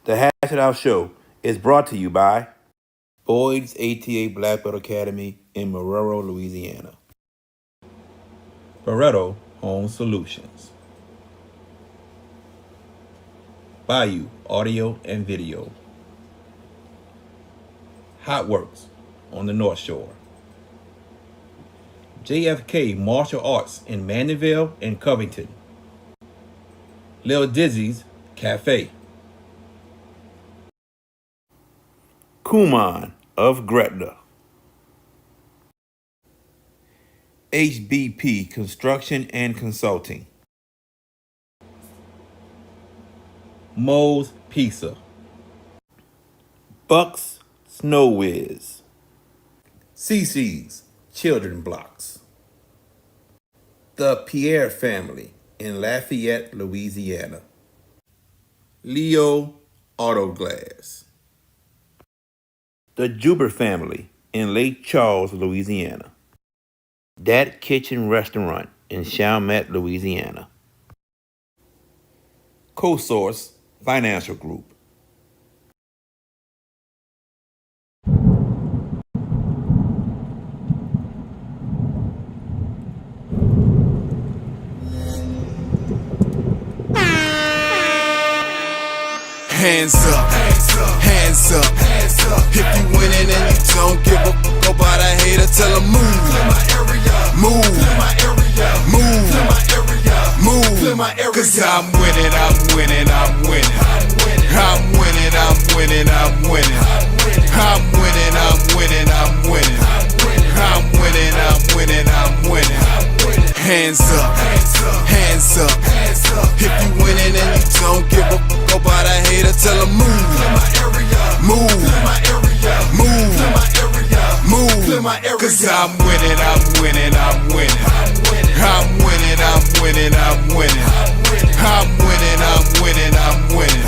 The Hash It Out Show is brought to you by Boyd's ATA Black Belt Academy in Marrero, Louisiana. Barreto Home Solutions. Bayou Audio and Video. Hot Works on the North Shore. JFK Martial Arts in Mandeville and Covington. Lil Dizzy's Cafe. Kuman of Gretna. HBP Construction and Consulting. Moe's Pizza. Bucks Snow Whiz. CC's Children Blocks. The Pierre Family in Lafayette, Louisiana. Leo Auto Glass. The Juber Family in Lake Charles, Louisiana. Dat Kitchen Restaurant in Chalmette, Louisiana. CoSource Financial Group. Hands up, hands up, hands up. If you winning and you don't give a fuck about a hater, tell them move. Clear my area, move. Clear my area, move. Clear my area, move. Clear my area. Cause I'm winning, I'm winning, I'm winning. I'm winning, I'm winning, I'm winning. I'm winning, I'm winning, I'm winning. I'm winning, I'm winning, I'm winning. Hands up, hands up, hands up. If you winning and you don't give a fuck about a hater, tell them move. Clear my area, move. Clear my area, move. Clear my area, move. Clear my area. Cause I'm winning, I'm winning, I'm winning. I'm winning, I'm winning, I'm winning. I'm winning, I'm winning, I'm winning.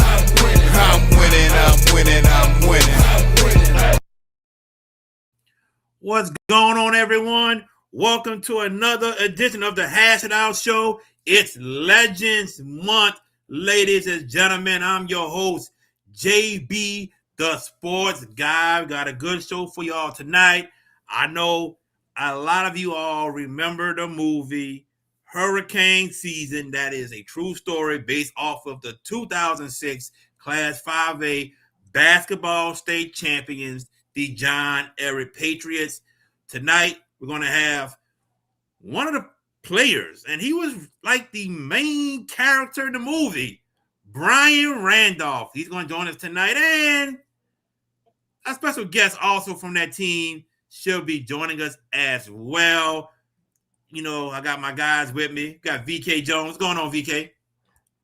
I'm winning, I'm winning, I'm winning. What's going on, everyone? Welcome to another edition of the Hash It Out Show. It's Legends Month, ladies and gentlemen. I'm your host, JB, the Sports Guy. We got a good show for y'all tonight. I know a lot of you all remember the movie Hurricane Season. That is a true story based off of the 2006 Class 5A basketball state champions, the John Ehret Patriots. Tonight, we're going to have one of the players, and he was like the main character in the movie, Brian Randolph. He's going to join us tonight, and a special guest also from that team should be joining us as well. You know, I got my guys with me. Got VK Jones. What's going on, VK?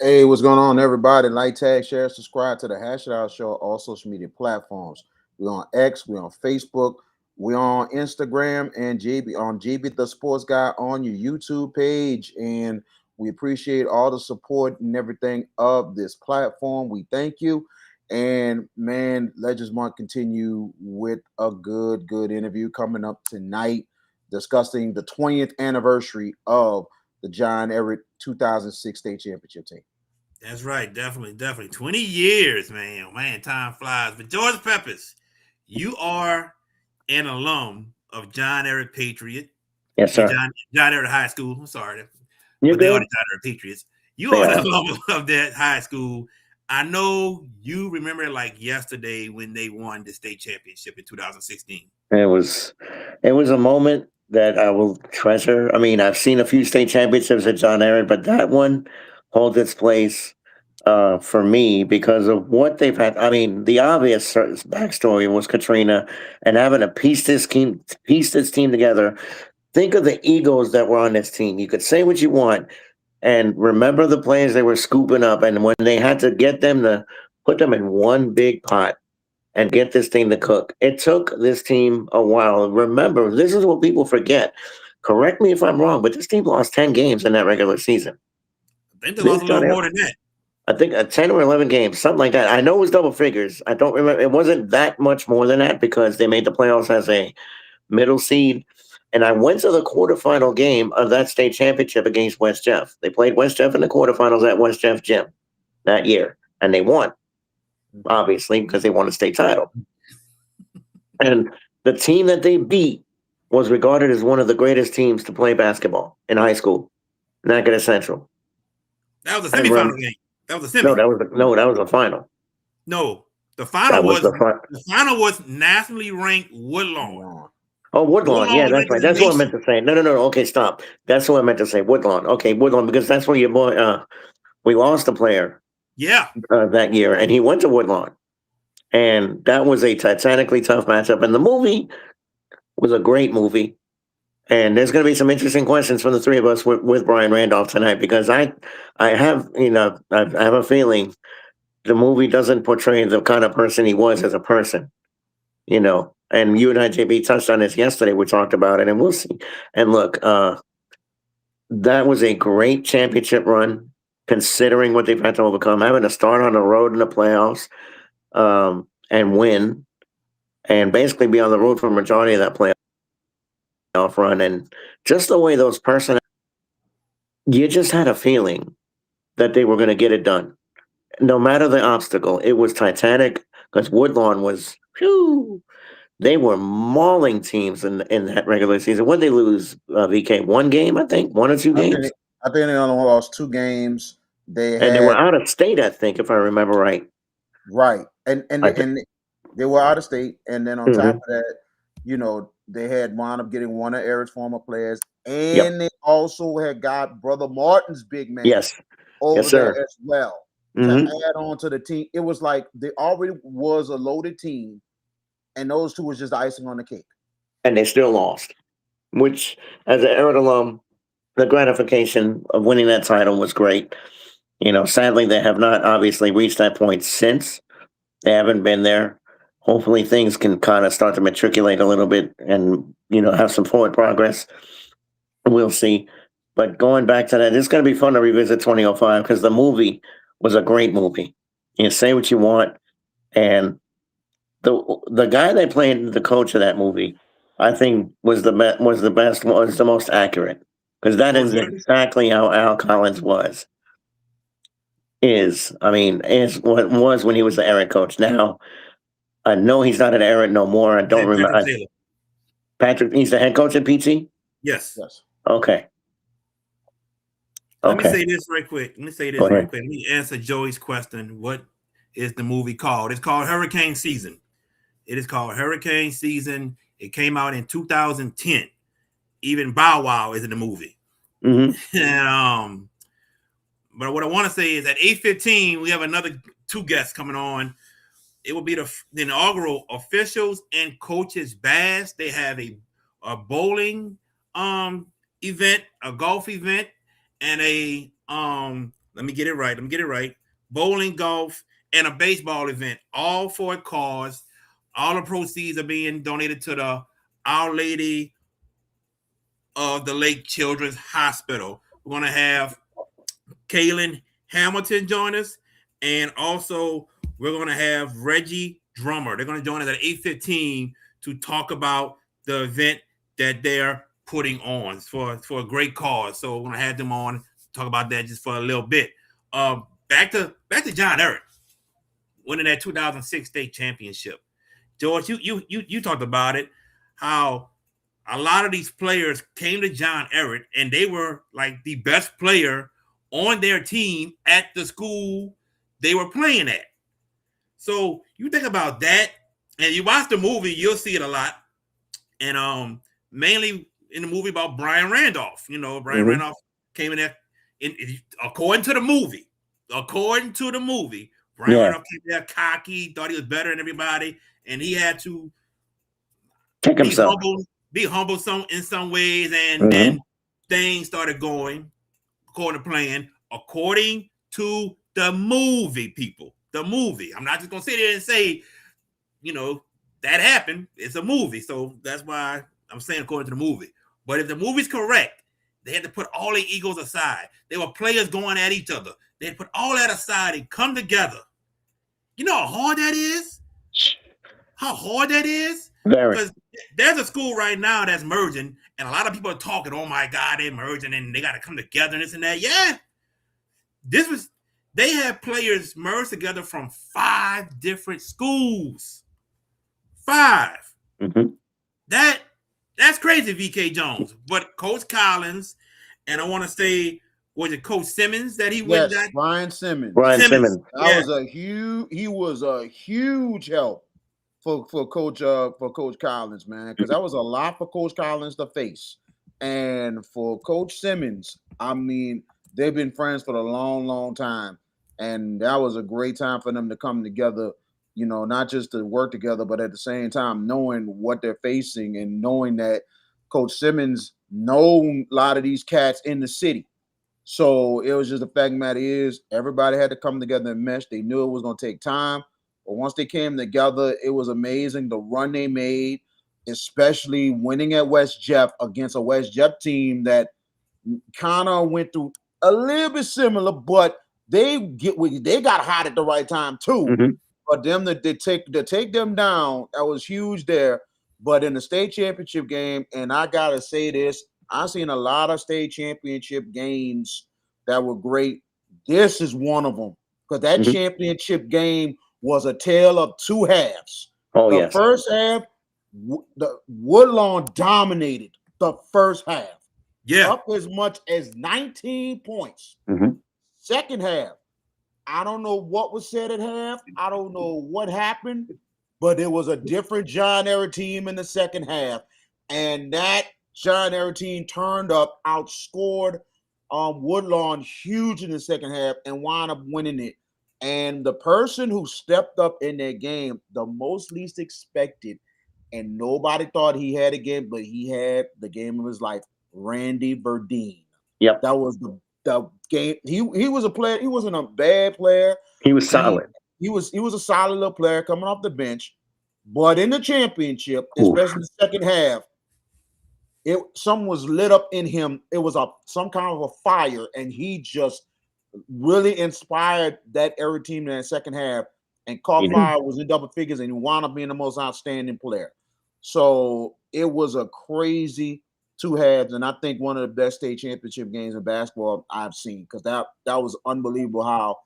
Hey, what's going on, everybody? Like, tag, share, subscribe to the Hash It Out Show, all social media platforms. We're on X, we're on Facebook, we're on Instagram, and JB the Sports Guy on your YouTube page. And we appreciate all the support and everything of this platform. We thank you. And man, let's just want to continue with a good interview coming up tonight, discussing the 20th anniversary of the John Ehret 2006 state championship team. That's right. Definitely. 20 years, man. Man, time flies. But George Peppers, you are an alum of John Ehret Patriot. Yes, sir. John Ehret High School. I'm sorry. You're but they are good. the John Ehret Patriots. You are an alum of that high school. I know you remember it like yesterday when they won the state championship in 2016. It was a moment that I will treasure. I mean, I've seen a few state championships at John Ehret, but that one holds its place for me because of what they've had. I mean, the obvious backstory was Katrina and having to piece this team together. Think of the egos that were on this team. You could say what you want, and remember the players they were scooping up, and when they had to get them to put them in one big pot and get this thing to cook. It took this team a while. Remember, this is what people forget. Correct me if I'm wrong, but this team lost 10 games in that regular season. I think they lost a little more than that. I think 10 or 11 games, something like that. I know it was double figures. I don't remember. It wasn't that much more than that because they made the playoffs as a middle seed. And I went to the quarterfinal game of that state championship against West Jeff. They played West Jeff in the quarterfinals at West Jeff Gym that year, and they won. obviously, because they won a state title. And the team that they beat was regarded as one of the greatest teams to play basketball in high school, Natchitoches Central. That was a semifinal game. That was a semi. That was the final. No, the final the final was nationally ranked Woodlawn. Oh, Woodlawn. Yeah, that's right. That's what I meant to say. No. Okay, stop. That's what I meant to say. Woodlawn. Okay, Woodlawn, because that's where your boy. We lost a player. Yeah. That year, and he went to Woodlawn, and that was a titanically tough matchup. And the movie was a great movie. And there's going to be some interesting questions from the three of us with Brian Randolph tonight, because I have a feeling the movie doesn't portray the kind of person he was as a person, and you and I, JB, touched on this yesterday. We talked about it, and we'll see. And look, that was a great championship run, considering what they've had to overcome, having to start on the road in the playoffs, and win, and basically be on the road for a majority of that playoff run. And just the way those you just had a feeling that they were going to get it done. No matter the obstacle, it was titanic, because Woodlawn was, they were mauling teams in that regular season. When they lose, VK, one game, I think, one or two games. I think they only lost 2 games. They were out of state, I think, if I remember right. Right, and they were out of state, and then on top of that, they had wound up getting one of Ehret's former players, and they also had got Brother Martin's big man, over there as well, to add on to the team. It was like they already was a loaded team, and those 2 was just icing on the cake. And they still lost, which, as an Ehret alum, the gratification of winning that title was great. Sadly, they have not obviously reached that point since. They haven't been there. Hopefully things can kind of start to matriculate a little bit and, have some forward progress. We'll see. But going back to that, it's going to be fun to revisit 2005, because the movie was a great movie. You say what you want. And the guy they played, the coach of that movie, I think was the most accurate, because that is exactly how Al Collins was. Is what it was when he was the Ehret coach. Now, I know he's not at Ehret no more. I don't remember. Patrick, he's the head coach at PT? Yes. Okay. Let me say this right quick. Let me answer Joey's question. What is the movie called? It's called Hurricane Season. It is called Hurricane Season. It came out in 2010. Even Bow Wow is in the movie. And but what I want to say is at 8:15, we have another 2 guests coming on. It will be the inaugural officials and coaches bash. They have a bowling event, a golf event, and a let me get it right. Bowling, golf, and a baseball event, all for a cause. All the proceeds are being donated to the Our Lady of the Lake Children's Hospital. We're going to have Kaylin Hamilton join us, and also we're going to have Reggie Drummer. They're going to join us at 8:15 to talk about the event that they're putting on for a great cause. So we're going to have them on, talk about that just for a little bit. Back to John Ehret winning that 2006 state championship. George, you talked about it, how a lot of these players came to John Ehret and they were like the best player on their team at the school they were playing at. So you think about that, and you watch the movie, you'll see it a lot. And mainly in the movie about Brian Randolph. Brian Randolph came in there, according to the movie, Brian Randolph came there cocky, thought he was better than everybody, and he had to be humble in some ways, and then things started going according to plan, according to the movie, people. The movie. I'm not just gonna sit there and say, that happened. It's a movie, so that's why I'm saying according to the movie. But if the movie's correct, they had to put all their egos aside. There were players going at each other. They had to put all that aside and come together. You know how hard that is? Because there's a school right now that's merging, and a lot of people are talking, oh my God, they're merging and they got to come together and this and that. Yeah. This They had players merged together from 5 different schools. 5. Mm-hmm. That's crazy, VK Jones. But Coach Collins, and I want to say, was it Coach Simmons that he went Yes, that? Brian Simmons. Brian Simmons. That was a huge. He was a huge help for Coach Collins, man, because that was a lot for Coach Collins to face, and for Coach Simmons. I mean, they've been friends for a long, long time, and that was a great time for them to come together. You know, not just to work together, but at the same time knowing what they're facing and knowing that Coach Simmons know a lot of these cats in the city. So it was just the fact of the matter is everybody had to come together and mesh. They knew it was going to take time, but once they came together, it was amazing. The run they made, especially winning at West Jeff against a West Jeff team that kind of went through a little bit similar, but they got hot at the right time too. Mm-hmm. But them to take them down, that was huge there. But in the state championship game, and I gotta say this, I've seen a lot of state championship games that were great. This is one of them because that Mm-hmm. championship game was a tale of 2 halves. Oh, The yes. first half, the Woodlawn dominated the first half, Yeah. up as much as 19 points. Mm-hmm. Second half, I don't know what was said at half. I don't know what happened, but it was a different John Ehret team in the second half. And that John Ehret team turned up, outscored Woodlawn huge in the second half and wound up winning it. And the person who stepped up in that game, the most least expected, and nobody thought he had a game, but he had the game of his life, Randy Verdeen. Yep. That was the game. He was a player. He wasn't a bad player. He was solid. He was a solid little player coming off the bench. But in the championship, especially in the second half, something was lit up in him. It was some kind of a fire, and he just really inspired that Ehret team in that second half and caught fire, was in double figures, and he wound up being the most outstanding player. So it was a crazy 2 halves, and I think one of the best state championship games in basketball I've seen, because that was unbelievable how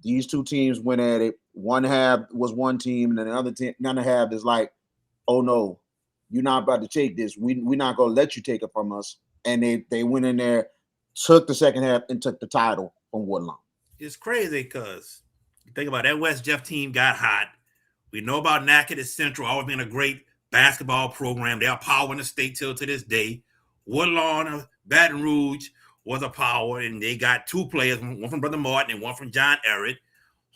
these 2 teams went at it. One half was one team, and then the other half is like, oh no, you're not about to take this. We're not going to let you take it from us. And they went in there, took the second half, and took the title from Woodlawn. It's crazy because you think about that West Jeff team got hot. We know about Natchitoches Central always being a great basketball program. They are power in the state till to this day. Woodlawn, Baton Rouge was a power, and they got 2 players, one from Brother Martin and one from John Ehret.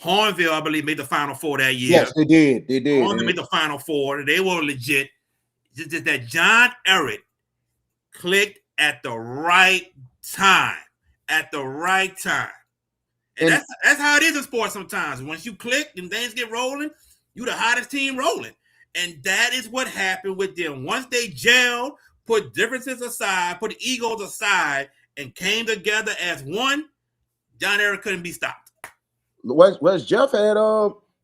Hornville, I believe, made the Final Four that year. Yes, they did. Hornville made the Final Four. They were legit. Just that John Ehret clicked at the right time. At the right time. And that's how it is in sports sometimes. Once you click and things get rolling, you the hottest team rolling. And that is what happened with them. Once they gelled, put differences aside, put egos aside, and came together as one, John Ehret couldn't be stopped. West Jeff had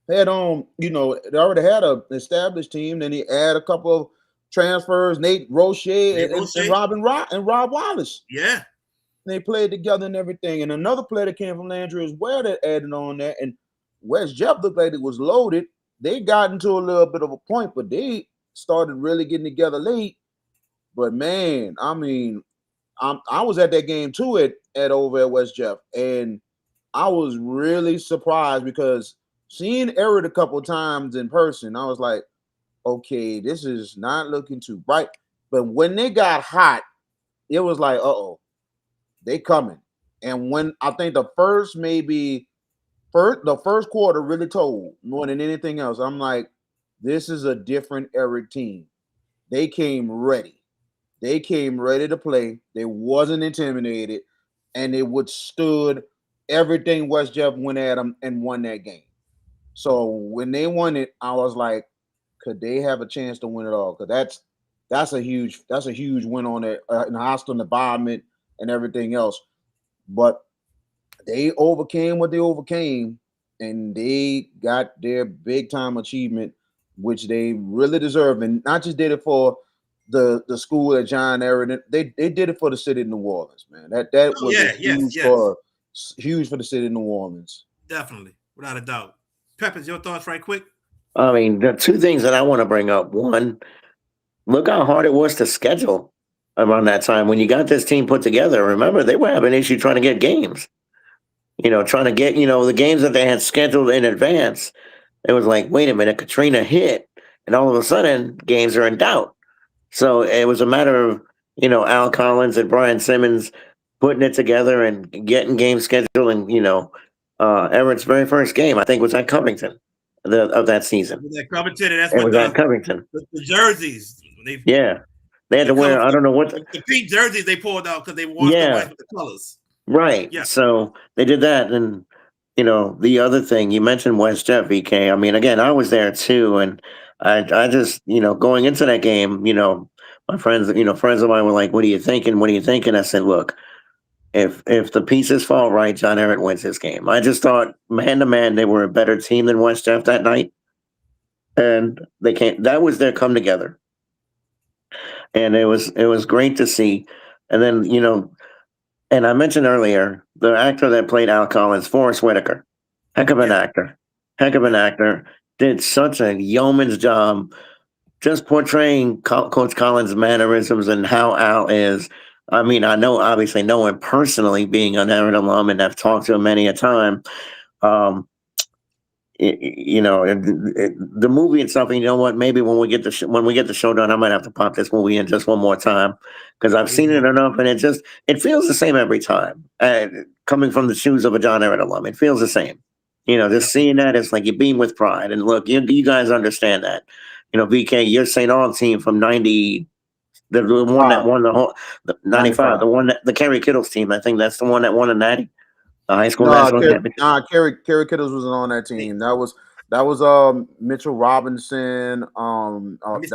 they already had an established team. Then he had a couple of transfers, Nate Roche and Rob Wallace. Yeah. They played together and everything. And another player that came from Landry as well that added on that. And West Jeff looked like it was loaded. They got into a little bit of a point, but they started really getting together late. But man, I mean, I was at that game too at over at West Jeff, and I was really surprised because seeing Ehret a couple of times in person, I was like, okay, this is not looking too bright. But when they got hot, it was like, uh-oh, they coming. And when I think the first quarter really told more than anything else, I'm like, this is a different Ehret team. They came ready. They came ready to play. They wasn't intimidated, and they withstood everything West Jeff went at them and won that game. So when they won it, I was like, could they have a chance to win it all? Because that's a huge win on it in a hostile environment and everything else. But they overcame what they overcame, and they got their big time achievement, which they really deserve, and not just did it for the school at John Ehret. They did it for the city of New Orleans, man. That was huge for the city of New Orleans. Definitely, without a doubt. Peppers, your thoughts, right quick. I mean, the two things that I want to bring up. One, look how hard it was to schedule around that time when you got this team put together. Remember, they were having issue trying to get games. Trying to get the games that they had scheduled in advance. It was like, wait a minute, Katrina hit, and all of a sudden, games are in doubt. So it was a matter of Al Collins and Brian Simmons putting it together and getting game scheduled. And Everett's very first game, I think, was at Covington of that season. With that Covington, and that's It what was at Covington. the jerseys. Yeah, they had to wear. I don't know what the pink jerseys they pulled out because they washed the white with the colors. Right. Yeah. So they did that, and the other thing you mentioned West Jeff VK. I mean, again, I was there too, and I just going into that game, my friends, friends of mine were like, "What are you thinking? What are you thinking?" I said, "Look, if the pieces fall right, John Ehret wins this game." I just thought, man to man, they were a better team than West Jeff that night, and they can't. That was their come together, and it was great to see. And then and I mentioned earlier the actor that played Al Collins, Forrest Whitaker, heck of an actor, did such a yeoman's job just portraying Coach Collins' mannerisms and how Al is. I mean, I obviously know him personally, being an Ehret alum, and I've talked to him many a time. The movie itself. You know what? Maybe when we get the show done, I might have to pop this movie in just one more time because I've seen it enough, and it feels the same every time. Coming from the shoes of a John Ehret alum, it feels the same. Just seeing that, it's like you beam with pride. And look, you guys understand that. VK, your St. Aug team from '90, the one that won the 95, the one that the Kerry Kittles team. I think that's the one that won a natty. The high school national championship. Kerry Kittles wasn't on that team. That was Mitchell Robinson. Let me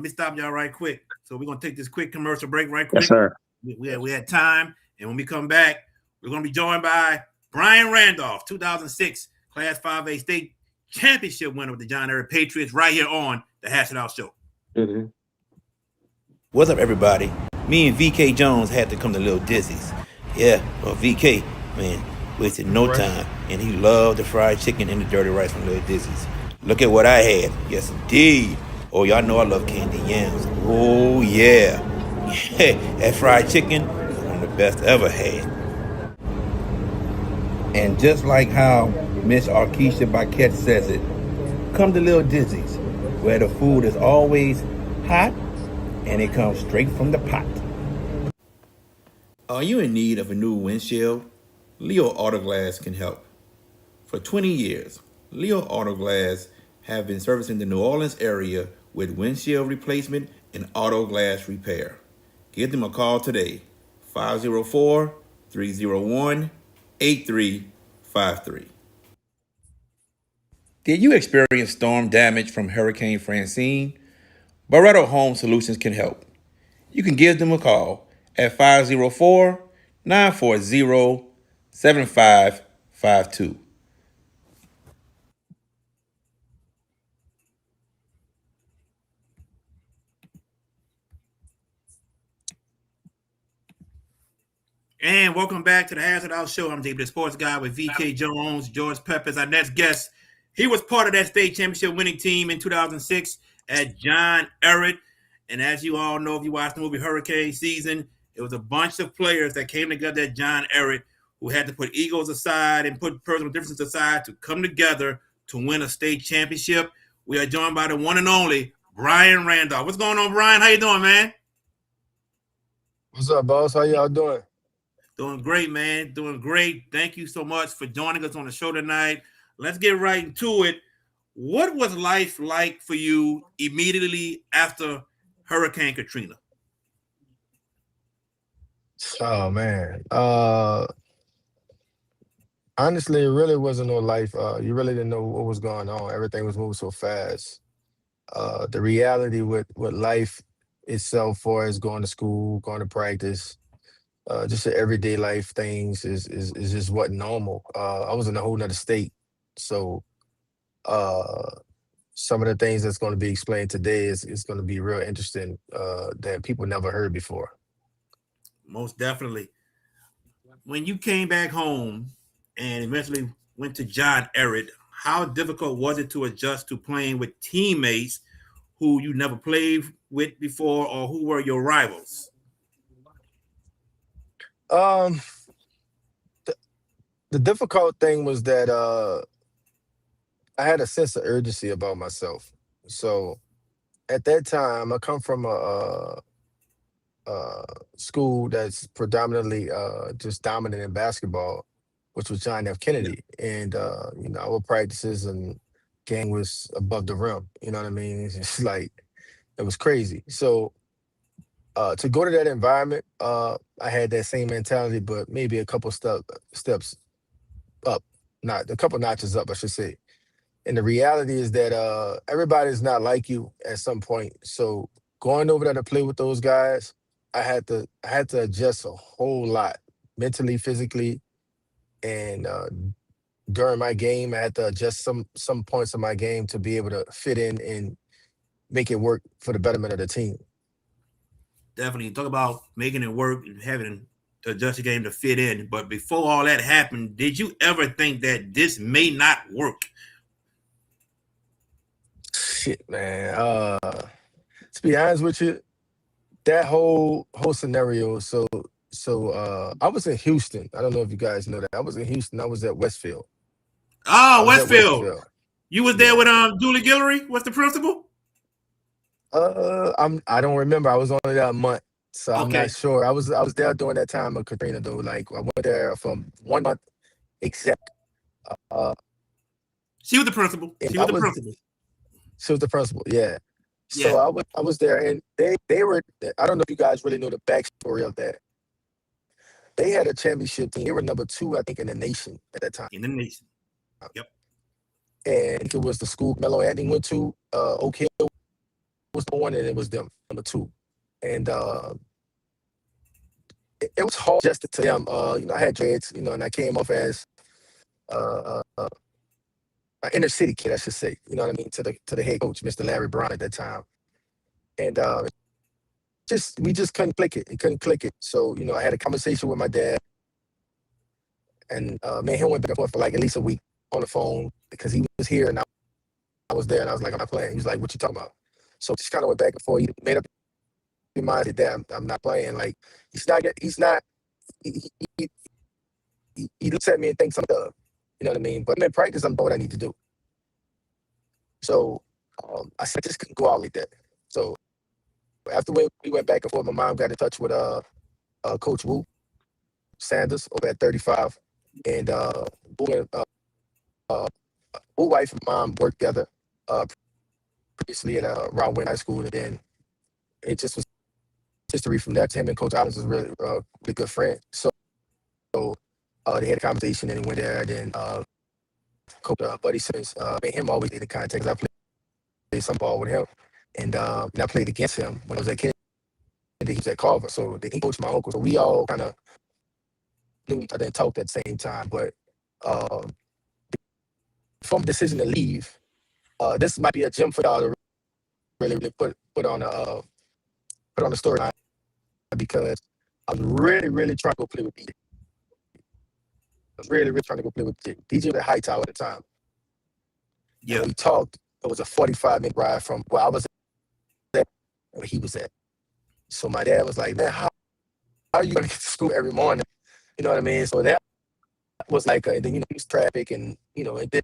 stop y'all right quick. So we're gonna take this quick commercial break right quick. Yes, sir. We had time, and when we come back, we're gonna be joined by Brian Randolph, 2006 Class 5A state championship winner with the John Ehret Patriots, right here on the Hash It Out Show. Mm-hmm. What's up, everybody? Me and VK Jones had to come to Little Dizzy's. Yeah, well, VK, man, wasted no time, and he loved the fried chicken and the dirty rice from Little Dizzy's. Look at what I had. Yes, indeed. Oh, y'all know I love candy yams. Oh, yeah. That fried chicken is one of the best I ever had. And just like how Miss Arkisha Baquette says it, come to Little Dizzy's, where the food is always hot and it comes straight from the pot. Are you in need of a new windshield? Leo Autoglass can help. For 20 years, Leo Autoglass have been servicing the New Orleans area with windshield replacement and auto glass repair. Give them a call today, 504-301-8353. Did you experience storm damage from Hurricane Francine? Barretto Home Solutions can help. You can give them a call at 504-940-7552. And welcome back to the Hash It Out Show. I'm David, the sports guy with VK Jones, George Peppers, our next guest. He was part of that state championship winning team in 2006 at John Ehret. And as you all know, if you watched the movie Hurricane Season, it was a bunch of players that came together at John Ehret who had to put egos aside and put personal differences aside to come together to win a state championship. We are joined by the one and only Brian Randolph. What's going on, Brian? How you doing, man? What's up, boss? How y'all doing? Doing great, man. Doing great. Thank you so much for joining us on the show tonight. Let's get right into it. What was life like for you immediately after Hurricane Katrina? Oh man. Honestly, it really wasn't no life. You really didn't know what was going on. Everything was moving so fast. The reality with life itself, for as going to school, going to practice, just the everyday life things is just what normal. I was in a whole nother state, so some of the things that's going to be explained today is going to be real interesting that people never heard before. Most definitely. When you came back home and eventually went to John Ehret. How difficult was it to adjust to playing with teammates who you never played with before, or who were your rivals? Um, the, the difficult thing was that I had a sense of urgency about myself. So at that time, I come from a school that's predominantly just dominant in basketball, which was John F. Yeah, Kennedy, and our practices and game was above the rim. You know what I mean? It's just like it was crazy. So to go to that environment, I had that same mentality, but maybe a couple steps up, not a couple notches up, I should say. And the reality is that everybody's not like you at some point. So going over there to play with those guys, I had to adjust a whole lot mentally, physically, and during my game, I had to adjust some points of my game to be able to fit in and make it work for the betterment of the team. definitely. Talk about making it work and having to adjust the game to fit in. But before all that happened, did you ever think that this may not work? Shit, man. To be honest with you, that whole scenario. So I was in Houston. I don't know if you guys know that. I was in Houston. I was at Westfield. I Oh, was at Westfield. Westfield. You was there Yeah. with Julie Guillory? What's the principal? I don't remember. I was only there a month, so I'm not Okay. sure. I was there during that time of Katrina though. Like I went there from 1 month exact. Uh, She was the principal. and She I was the was principal. she was the principal. Yeah. So Yeah. I was there, and they were. I don't know if you guys really know the backstory of that. They had a championship team. They were number two, I think, in the nation at that time. In the nation. Yep. And it was the school Melo Anthony went to. Oak Hill was the one, and it was them number two. And it was hard just to them. I had dreads, and I came off as uh, uh, an inner city kid, I should say. You know what I mean? To the head coach, Mr. Larry Brown at that time, and just we just couldn't click it. It couldn't click it. So I had a conversation with my dad, and me and him went back and forth for like at least a week on the phone because he was here and I was there, and I was like, I'm not playing. He was like, what you talking about? So just kind of went back and forth. He made up his mind that I'm not playing. Like he's not. He, he, he looks at me and thinks I'm a dub. You know what I mean? But in practice, I'm doing what I need to do. So I said, I just couldn't go out like that. So after we went back and forth, my mom got in touch with Coach Wu Sanders over at 35, and Wu and uh, Wu wife and mom worked together previously at Round High School, and then it just was history from that. Him and Coach Adams was really really good friend. So they had a conversation and he went there. And then Coach Buddy Simmons, me and him always stayed in contact. I played some ball with him, and I played against him when I was at Kennedy. He was at Carver, so he coached my uncle. So we all kind of knew each other and talked at the same time. But uh, from the decision to leave, this might be a gem for y'all to really, really put on the storyline because I was really, really trying to go play with DJ. I was really, really trying to go play with DJ. DJ was at Hightower at the time. And Yeah. when we talked, it was a 45-minute ride from where I was at and where he was at. So my dad was like, man, how are you going to get to school every morning? You know what I mean? So that was like, and then, it was traffic and, and then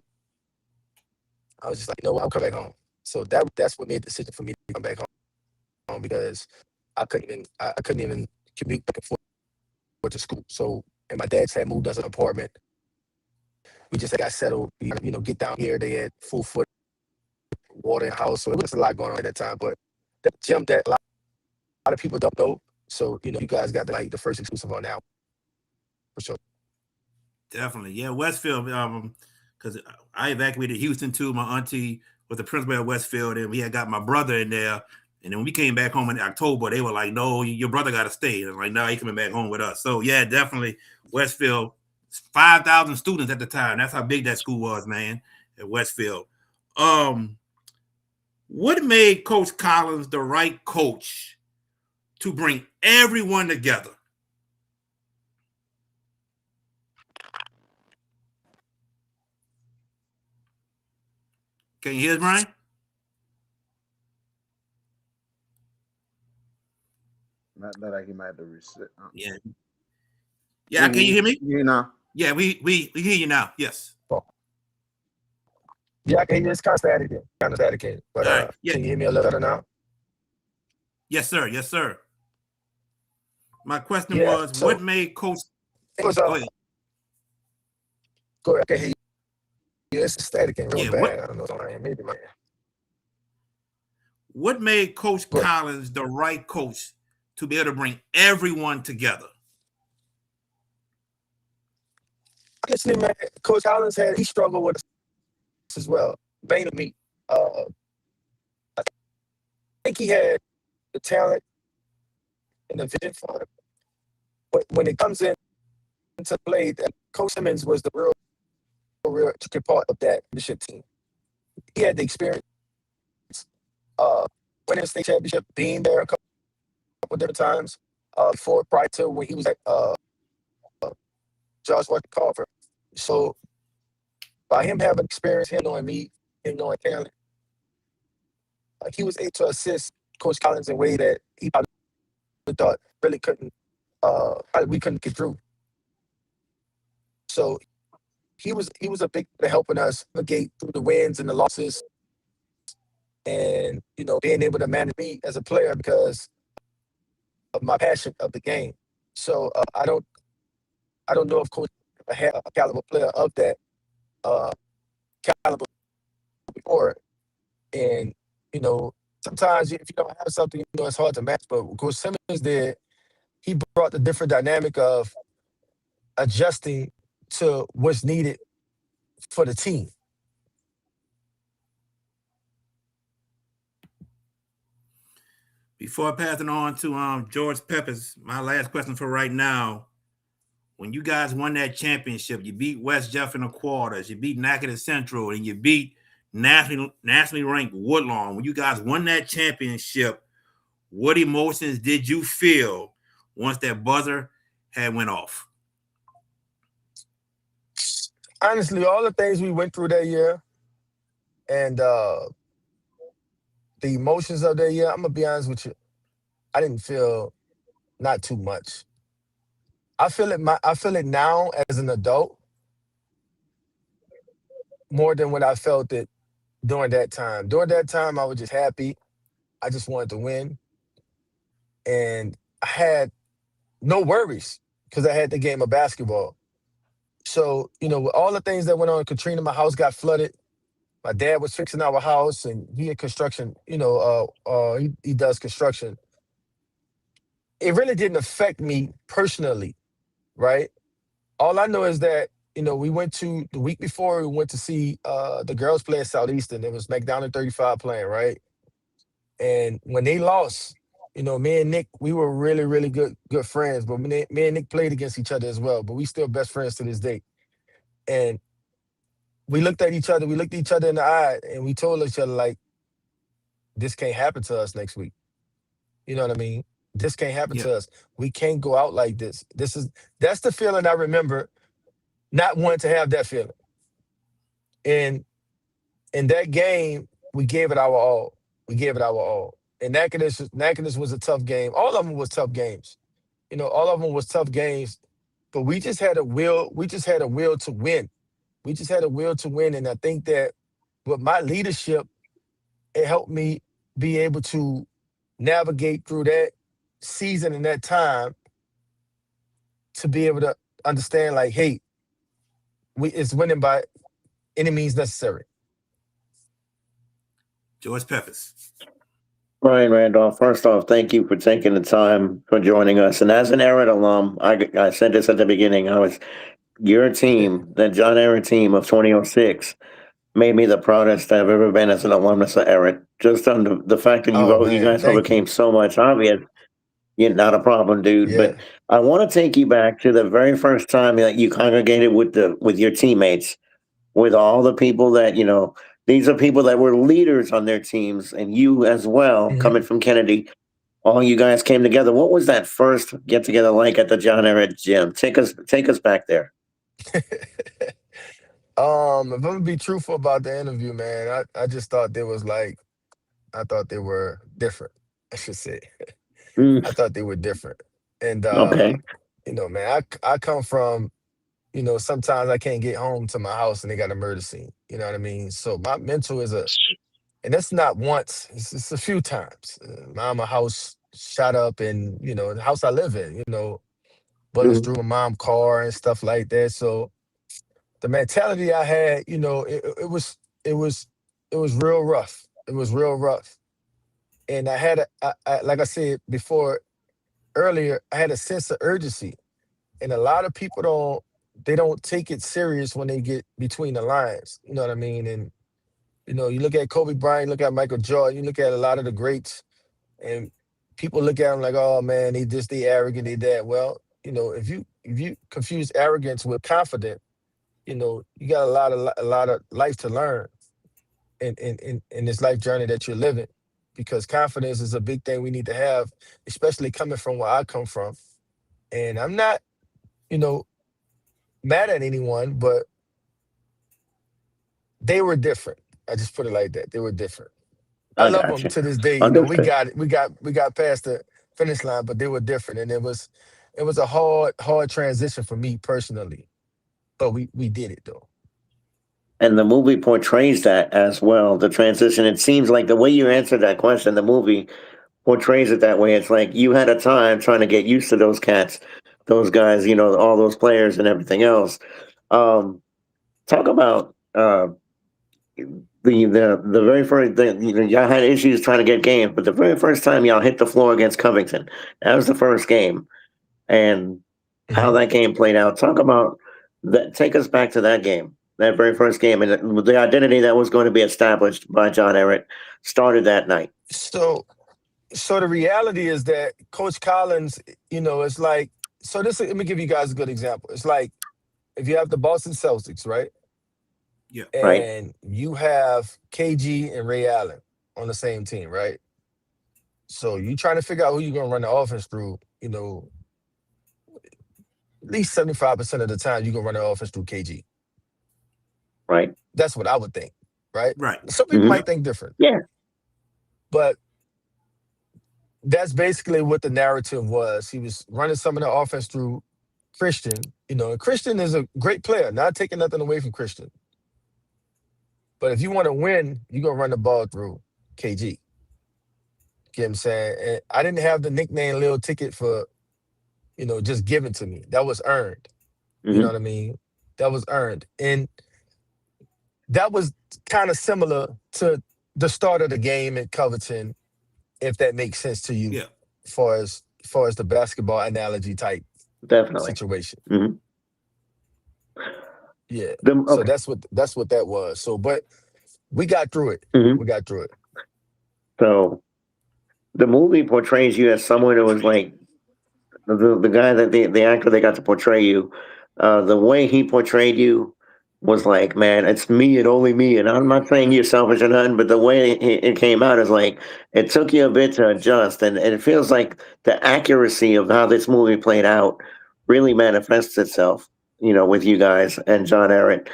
I was just like, I'll come back home. So that's what made the decision for me to come back home because I couldn't even commute back and forth to school. So, and my dad's had moved us an apartment. We just got settled, get down here. They had full foot water in the house. So it was a lot going on at that time. But that gym that a lot of people don't know. So, you guys got the first exclusive on now for sure. Definitely. Yeah. Westfield. Because I evacuated Houston too. My auntie was the principal at Westfield, and we had got my brother in there. And then when we came back home in October, they were like, no, your brother got to stay. And I'm like, no, he coming back home with us. So, yeah, definitely Westfield, 5,000 students at the time. That's how big that school was, man, at Westfield. What made Coach Collins the right coach to bring everyone together? Can you hear us, Brian? Not that he might have to reset. Yeah. Yeah, can you hear me? You know. Yeah, we hear you now. Yes. Oh, yeah, I can hear you. It's kind of static. Kind of static. But All right. Yeah. can you hear me a little better now? Yes, sir. Yes, sir. My question Yeah. was, So what made Coach? it was Go ahead. go ahead. I can hear you. Yeah, it's static and real Yeah. bad. I don't know what's going on. Maybe my What made Coach go ahead. Collins the right coach to be able to bring everyone together? Honestly, man, Coach Collins he struggled with us as well. Mainly me. I think he had the talent and the vision for it. But when it comes into play, that Coach Simmons was the real intricate part of that leadership team. He had the experience, uh, winning a state championship, being there a couple different times prior to when he was at Josh Washington Carver. So by him having experience, him knowing me, him knowing talent, like he was able to assist Coach Collins in a way that he probably thought really couldn't we couldn't get through. So he was a big to helping us navigate through the wins and the losses, and being able to manage me as a player because of my passion of the game. So I don't know if Coach had a caliber player of that uh, caliber before, and sometimes if you don't have something, it's hard to match. But what Coach Simmons did, he brought the different dynamic of adjusting to what's needed for the team. Before I pass it on to George Peppers, my last question for right now. When you guys won that championship, you beat West Jeff in the quarters, you beat Natchitoches Central, and you beat nationally ranked Woodlawn. When you guys won that championship, what emotions did you feel once that buzzer had went off? Honestly, all the things we went through that year and the emotions of that year, I'm gonna be honest with you, I didn't feel not too much. I feel it now as an adult more than what I felt it during that time. During that time, I was just happy. I just wanted to win, and I had no worries because I had the game of basketball. So with all the things that went on, Katrina, my house got flooded. My dad was fixing our house, and he had construction. He does construction. It really didn't affect me personally, right? All I know is that we went to the week before we went to see the girls play at Southeastern. It was McDonald 35 playing, right? And when they lost, me and Nick, we were really, really good friends. But me and Nick played against each other as well. But we still best friends to this day. And we looked at each other. We looked each other in the eye, and we told each other like, "This can't happen to us next week." You know what I mean? This can't happen Yeah. to us. We can't go out like this. That's the feeling I remember. Not wanting to have that feeling. And in that game, we gave it our all. We gave it our all. And Natchitoches was a tough game. All of them was tough games. All of them was tough games. But we just had a will. We just had a will to win. We just had a will to win. And I think that with my leadership, it helped me be able to navigate through that season and that time to be able to understand, like, hey, it's winning by any means necessary. George Peppers. Ryan Randolph, first off, thank you for taking the time for joining us. And as an Ehret alum, I said this at the beginning. Your team, the John Ehret team of 2006, made me the proudest I've ever been as an alumnus of Ehret. Just on the fact that Oh you man, guys thank you. overcame so much obvious. Yeah, not a problem, dude. Yeah. But I want to take you back to the very first time that you congregated with your teammates, with all the people that these are people that were leaders on their teams, and you as well, Mhm. coming from Kennedy. All you guys came together. What was that first get together like at the John Ehret gym? Take us back there. If I'm gonna be truthful about the interview, man, I just thought they was like I thought they were different. I should say. Mm, I thought they were different. And okay. man, I come from, sometimes I can't get home to my house and they got a murder scene. You know what I mean? So my mental is and that's not once, it's a few times. My house shot up and, the house I live in, bullets Mhm. through my mom's car and stuff like that. So the mentality I had, it was real rough. It was real rough. And I had like I said before earlier, I had a sense of urgency. And a lot of people they don't take it serious when they get between the lines. You know what I mean? And you look at Kobe Bryant, look at Michael Jordan, you look at a lot of the greats, and people look at them like, oh man, they arrogant, they that. Well, if you confuse arrogance with confidence, you got a lot of life to learn in this life journey that you're living. Because confidence is a big thing we need to have, especially coming from where I come from. And I'm not, you know, mad at anyone, but they were different. I just put it like that. They were different. I I love got them you. to this day. We Understood. got it. We got past the finish line, but they were different, and it was a hard transition for me personally. But we did it though. And the movie portrays that as well. The transition. It seems like the way you answered that question, the movie portrays it that way. It's like you had a time trying to get used to those cats, those guys, all those players and everything else. Um, Talk about the very first thing. Y'all had issues trying to get games, but the very first time y'all hit the floor against Covington, that was the first game, and how Hmm. that game played out. Talk about that. Take us back to that game, that very first game, and the identity that was going to be established by John Ehret started that night. So so the reality is that Coach Collins, it's like let me give you guys a good example. It's like if you have the Boston Celtics, right? Yeah. Right. And you have KG and Ray Allen on the same team, right? So you trying to figure out who you're gonna run the offense through, at least 75% of the time you're gonna run the offense through KG. Right. That's what I would think, right? Right. Some people Hmm. might think different, Yeah. but that's basically what the narrative was. He was running some of the offense through Christian, and Christian is a great player, not taking nothing away from Christian. But if you want to win, you're gonna run the ball through KG. Get what I'm saying? And I didn't have the nickname Lil Ticket for, just given to me. That was earned. You know Hmm. what I mean? That was earned. And that was kind of similar to the start of the game at Covington, if that makes sense to you, Yeah. far as the basketball analogy type Definitely. situation. Hmm. Yeah. So Okay. that's what that was. So but we got through it. Hmm. We got through it. So the movie portrays you as someone who was like the guy that the actor they got to portray you, the way he portrayed you was like, man, it's me and only me. And I'm not saying you're selfish or nothing, but the way it came out is like it took you a bit to adjust, and it feels like the accuracy of how this movie played out really manifests itself, with you guys and John Ehret.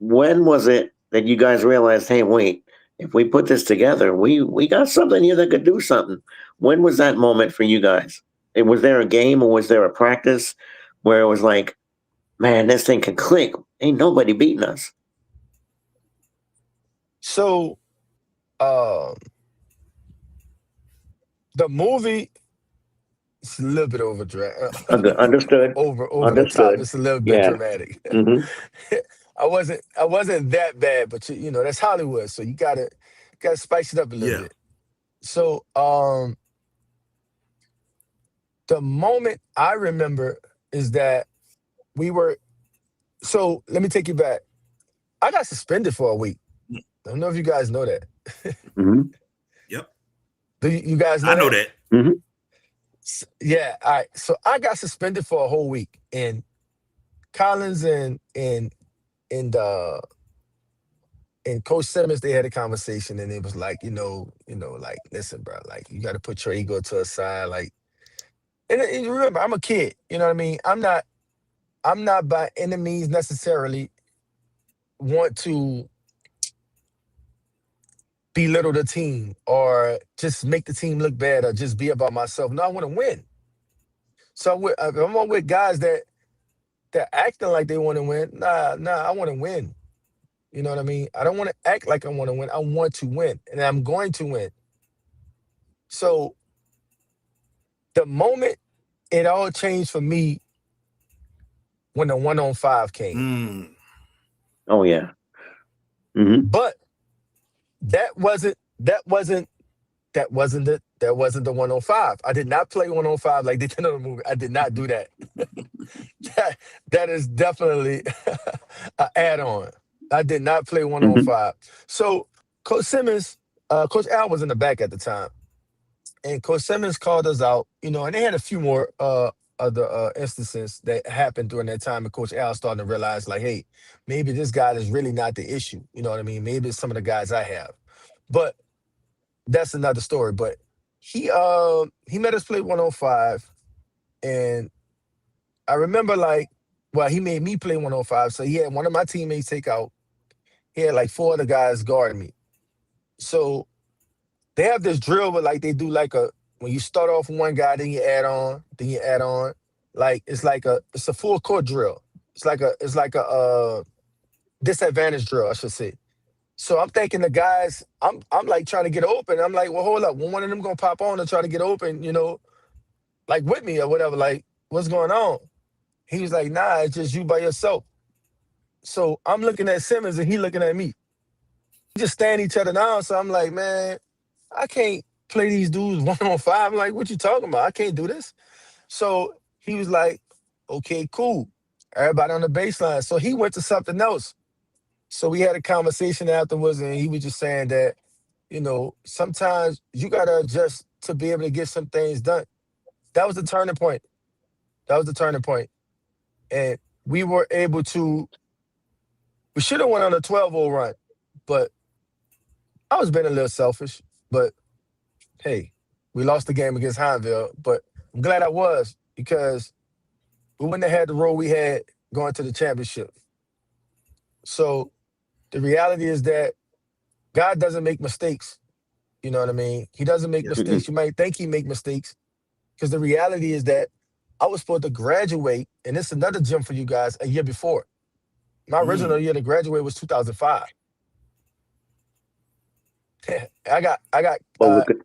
When was it that you guys realized, hey, wait, if we put this together, we got something here that could do something? When was that moment for you guys? Was there a game or was there a practice where it was like, man, this thing can click? Ain't nobody beating us. So um the movie is a little bit Understood. over the top. Understood. It's a little bit Yeah. dramatic. Hmm. I wasn't that bad, but that's Hollywood, so you gotta spice it up a little Yeah. bit. So the moment I remember is that we were so let me take you back. I got suspended for a week. I don't know if you guys know that. Hmm. Yep. Do you guys I know know that? that. Hmm. Yeah, all right. So I got suspended for a whole week, and Collins and and Coach Simmons, they had a conversation, and it was like, like, listen, bro, like you got to put your ego to a side, like, and remember, I'm a kid, you know what I mean? I'm not by any means necessarily. want to belittle the team or just make the team look bad or just be about myself. No, I want to win. So if I'm with guys that acting like they want to win. Nah, I want to win. You know what I mean? I don't want to act like I want to win. I want to win, and I'm going to win. So the moment it all changed for me when the 1-on-5 came. Oh yeah. Mm-hmm. But that wasn't the 105. I did not play 105 like they did in the movie. I did not do that. that is definitely an add-on. I did not play Mm-hmm. 105. So Coach Simmons, Coach Al was in the back at the time. And Coach Simmons called us out, and they had a few more other instances that happened during that time. And Coach Al started to realize, like, hey, maybe this guy is really not the issue. You know what I mean? Maybe it's some of the guys I have. But that's another story. But he made us play 105. And I remember he made me play 105. So he had one of my teammates take out. He had like four other guys guarding me. So they have this drill where they do when you start off with one guy, then you add on, then you add on. It's a full court drill. It's like a disadvantage drill, I should say. So I'm thinking the guys, I'm like trying to get open. I'm like, well, hold up. When one of them gonna pop on and try to get open, like with me or whatever, like, what's going on? He was like, nah, it's just you by yourself. So I'm looking at Simmons and he looking at me. We just stand each other down. So I'm like, man, I can't play these dudes 1-on-5. I'm like, what you talking about? I can't do this. So he was like, okay, cool. Everybody on the baseline. So he went to something else. So we had a conversation afterwards, and he was just saying that, sometimes you gotta adjust to be able to get some things done. That was the turning point. That was the turning point. And we were able to, we should have went on a 12-0 run, but I was being a little selfish. But hey, we lost the game against Hineville, but I'm glad I was because we wouldn't have had the role we had going to the championship. So the reality is that God doesn't make mistakes. You know what I mean? He doesn't make Mm-hmm. mistakes. You might think he make mistakes because the reality is that I was supposed to graduate, and it's another gym for you guys, a year before. My original year to graduate was 2005. I got Well, look at.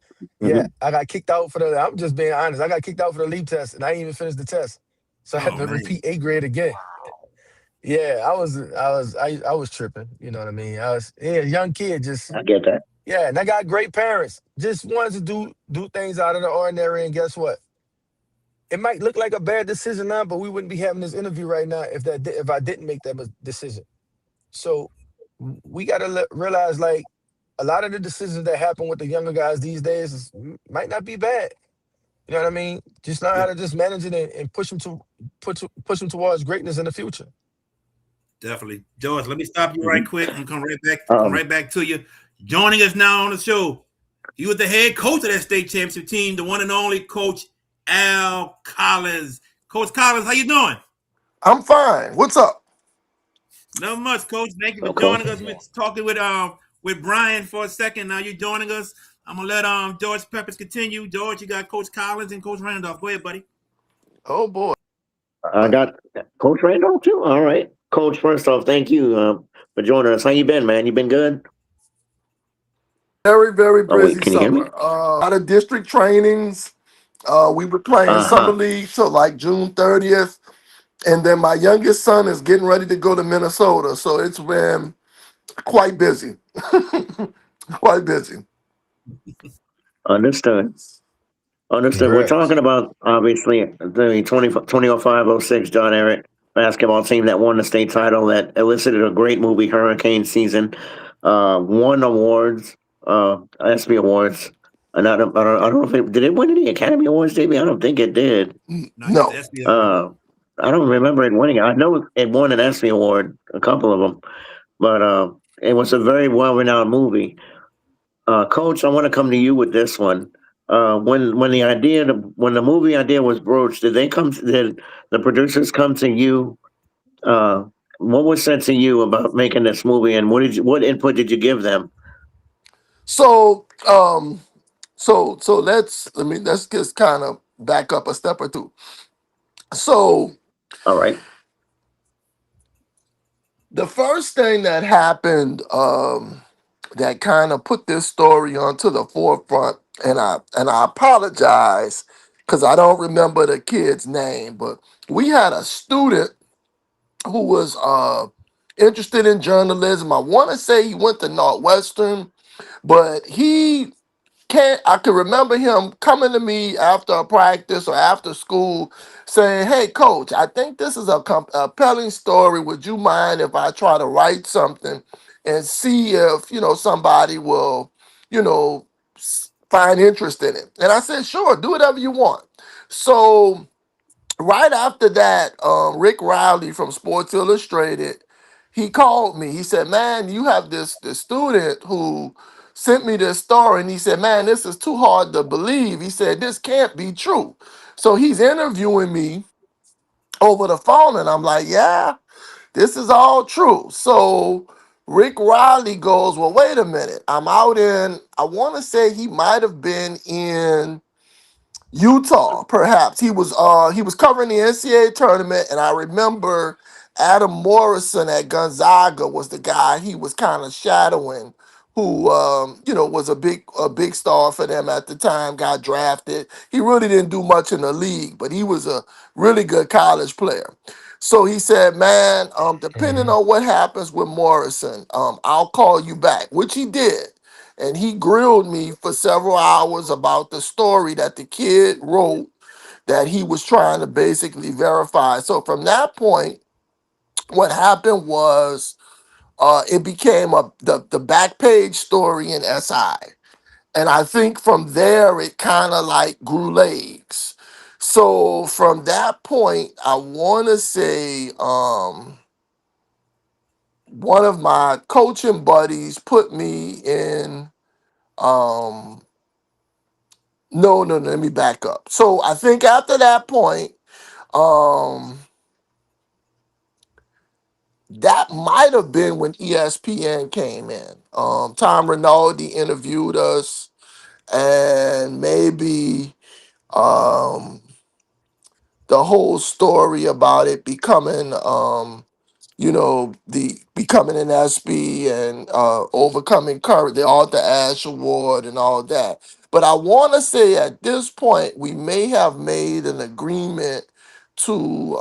yeah, Mm-hmm. I got kicked out for I'm just being honest. I got kicked out for the leap test and I didn't even finish the test. So I had Oh to man. repeat 8th grade again. Yeah, I was tripping. You know what I mean? I was a young kid, just I get that. yeah, and I got great parents. Just wanted to do things out of the ordinary, and guess what? It might look like a bad decision now, but we wouldn't be having this interview right now if I didn't make that decision. So we got to realize a lot of the decisions that happen with the younger guys these days might not be bad. You know what I mean? Just know how to just manage it and push them towards greatness in the future. Definitely. George, let me stop you right Mm-hmm. quick and come Um, right back to you. Joining us now on the show, he was the head coach of that state championship team, the one and only Coach Al Collins. Coach Collins, how you doing? I'm fine. What's up? Not much, Coach. Thank you for well, Coach. joining us. We're talking with Brian for a second. Now you're joining us. I'm gonna let George Peppers continue. George, you got Coach Collins and Coach Randolph. Go ahead, buddy. Oh boy. I got Coach Randolph too. All right, Coach. First off, thank you for joining us. How you been, man? You been good? Very, very Oh wait, busy can you hear me? summer. A lot of district trainings. We were playing Uh summer huh. league till like June 30th. And then my youngest son is getting ready to go to Minnesota. So it's been quite busy. Quite busy. Understood. Understood. We're Congrats. talking about obviously the 2005-06 John Ehret basketball team that won the state title that elicited a great movie, Hurricane Season, won awards, ESPY awards. And I don't know if did it win any Academy Awards, JB? I don't think it did. No, just the No. SBL. I don't remember it winning. I know it won an ESPY award, a couple of them, but it was a very well-renowned movie. Coach, I want to come to you with this one. When the movie idea was broached, did the producers come to you uh, What was said to you about making this movie, and what input did you give them? So let's just kind of back up a step or two. So All right. the first thing that happened that kind of put this story onto the forefront, and I apologize because I don't remember the kid's name, but we had a student who was interested in journalism. I want to say he went to Northwestern, but he can't I can remember him coming to me after a practice or after school saying, "Hey coach, I think this is a a compelling story. Would you mind if I try to write something and see if, somebody will, find interest in it?" And I said, "Sure, do whatever you want." So right after that, Rick Riley from Sports Illustrated, he called me. He said, "Man, you have this student who sent me this story," and he said, "Man, this is too hard to believe." He said, "This can't be true." So he's interviewing me over the phone, and I'm like, "Yeah, this is all true." So Rick Riley goes, "Well, wait a minute. I'm out in, I want to say he might have been in Utah, perhaps. He was covering the NCAA tournament, and I remember Adam Morrison at Gonzaga was the guy he was kind of shadowing, who was a big star for them at the time, got drafted. He really didn't do much in the league, but he was a really good college player. So he said, "Man, depending Mhm. on what happens with Morrison, I'll call you back," which he did. And he grilled me for several hours about the story that the kid wrote that he was trying to basically verify. So from that point, what happened was it became the back page story in SI. And I think from there it kind of like grew legs. So from that point, I want to say one of my coaching buddies put me in um, no, no, no, let me back up. So I think after that point, um, that might have been when ESPN came in. Tom Rinaldi interviewed us, and maybe um, the whole story about it becoming the becoming an SB and overcoming courage, the Arthur Ashe Award and all that. But I want to say at this point we may have made an agreement to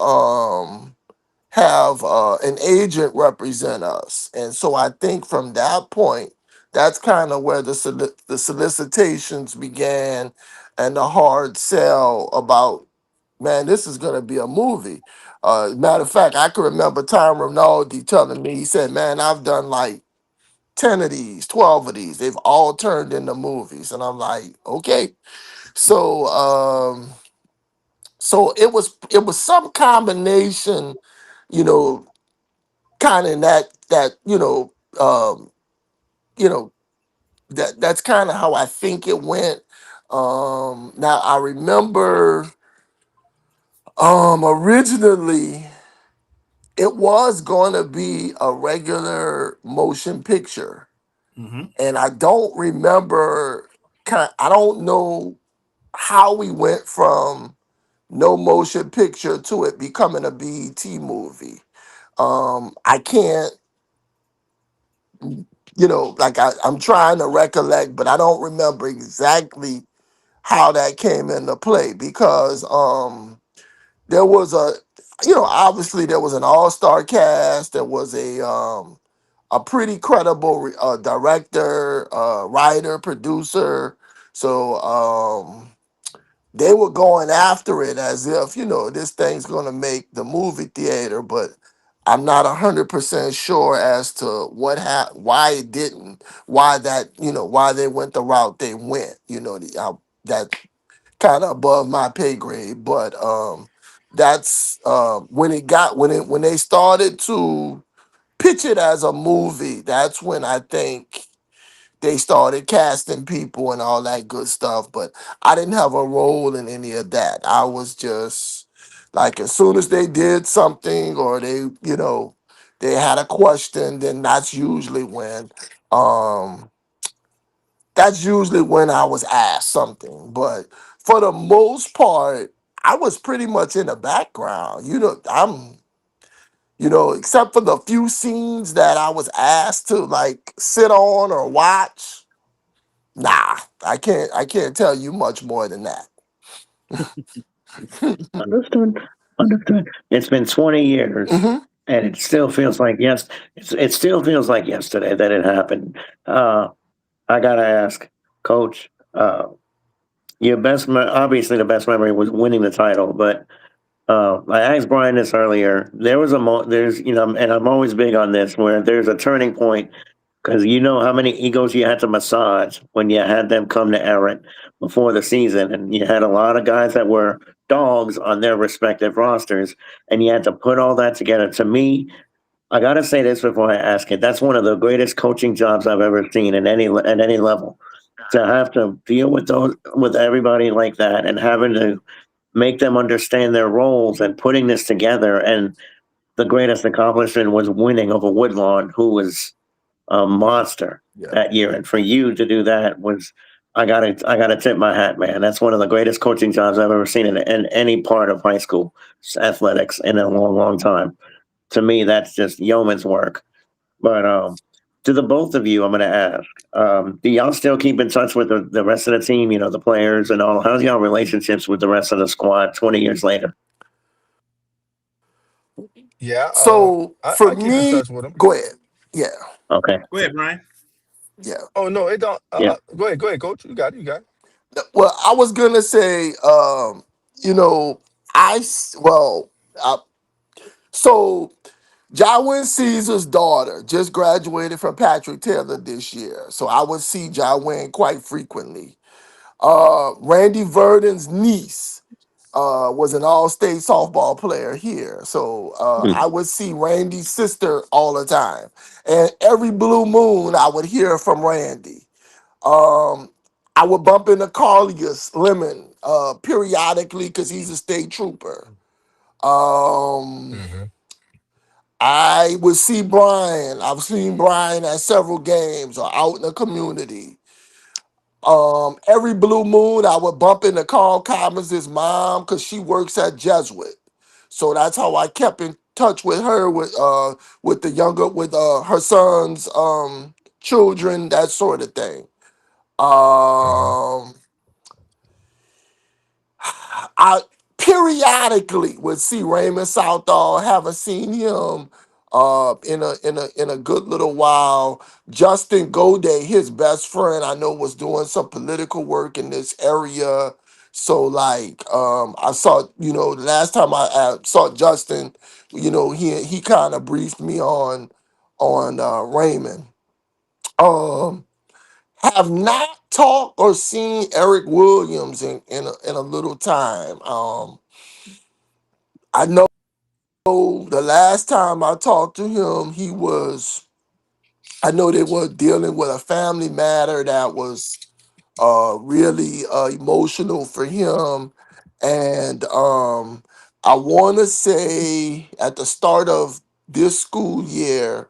have an agent represent us, and so I think from that point, that's kind of where the solicitations began and the hard sell about, man, this is gonna be a movie. Matter of fact, I can remember Tom Rinaldi telling me, he said, "Man, I've done like 10 of these, 12 of these. They've all turned into movies." And I'm like, okay. So it was some combination, you know, kind of that, you know, that's kind of how I think it went. Now I remember originally it was going to be a regular motion picture, Mm-hmm. and I don't remember, I don't know how we went from no motion picture to it becoming a BET movie. I can't, like I'm trying to recollect, but I don't remember exactly how that came into play because there was obviously there was an all-star cast. There was a pretty credible director, writer, producer. So they were going after it as if, this thing's going to make the movie theater, but I'm not 100% sure as to why it didn't, why they went the route they went. That kind of above my pay grade, but that's when they started to pitch it as a movie. That's when I think they started casting people and all that good stuff. But I didn't have a role in any of that. I was just like, as soon as they did something or they, they had a question, then um that's usually when I was asked something. But for the most part, I was pretty much in the background. Except for the few scenes that I was asked to like sit on or watch. Nah, I can't tell you much more than that. Understood. Understood. It's been 20 years, Hmm. and it still feels like it still feels like yesterday that it happened. Uh, I gotta ask, Coach. Obviously the best memory was winning the title, but I asked Brian this earlier. There's and I'm always big on this, where there's a turning point because you know how many egos you had to massage when you had them come to Everett before the season, and you had a lot of guys that were dogs on their respective rosters, and you had to put all that together. To me, I gotta say this before I ask it. That's one of the greatest coaching jobs I've ever seen at any level. To have to deal with everybody like that and having to make them understand their roles and putting this together. And the greatest accomplishment was winning over Woodlawn, who was a monster Yeah. that year. And for you to do that was, I gotta tip my hat, man. That's one of the greatest coaching jobs I've ever seen in any part of high school athletics in a long, long time. To me, that's just yeoman's work. But to the both of you, I'm going to ask: do y'all still keep in touch with the rest of the team? You know, the players and all. How's y'all relationships with the rest of the squad 20 years later? Yeah, So for I keep in me, touch with him. go ahead. Yeah, Okay. Go ahead, Brian. yeah. Oh no, it don't. Yeah. Go ahead, coach. You got it. You got it. Well, I was gonna say, you know, well, so Jawin Caesar's daughter just graduated from Patrick Taylor this year, so I would see Jawin quite frequently. Randy Verdon's niece was an all-state softball player here, so Hmm. I would see Randy's sister all the time, and every blue moon I would hear from Randy. Um, I would bump into Carlius Lemon periodically because he's a state trooper. Um, Hmm. I would see Brian. I've seen Brian at several games or out in the community. Every blue moon, I would bump into Carl Commons' mom because she works at Jesuit. So that's how I kept in touch with her with the younger with her son's children, that sort of thing. Hmm. Um, I periodically would see Raymond Southall. Haven't seen him in a good little while. Justin Goday, his best friend, I know was doing some political work in this area. So like I saw, the last time I saw Justin, he kind of briefed me on Raymond. Um have not talked or seen Eric Williams in a little time. I know the last time I talked to him, I know they were dealing with a family matter that was really emotional for him. And I want to say at the start of this school year,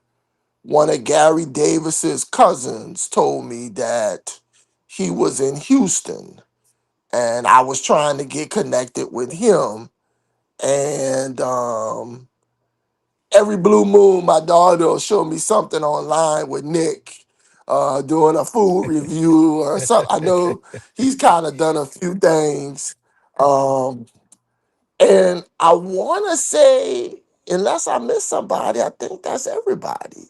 one of Gary Davis's cousins told me that he was in Houston and I was trying to get connected with him. And every blue moon, my daughter will show me something online with Nick doing a food review or something. I know he's kind of done a few things. Um, and I want to say, unless I miss somebody, I think that's everybody.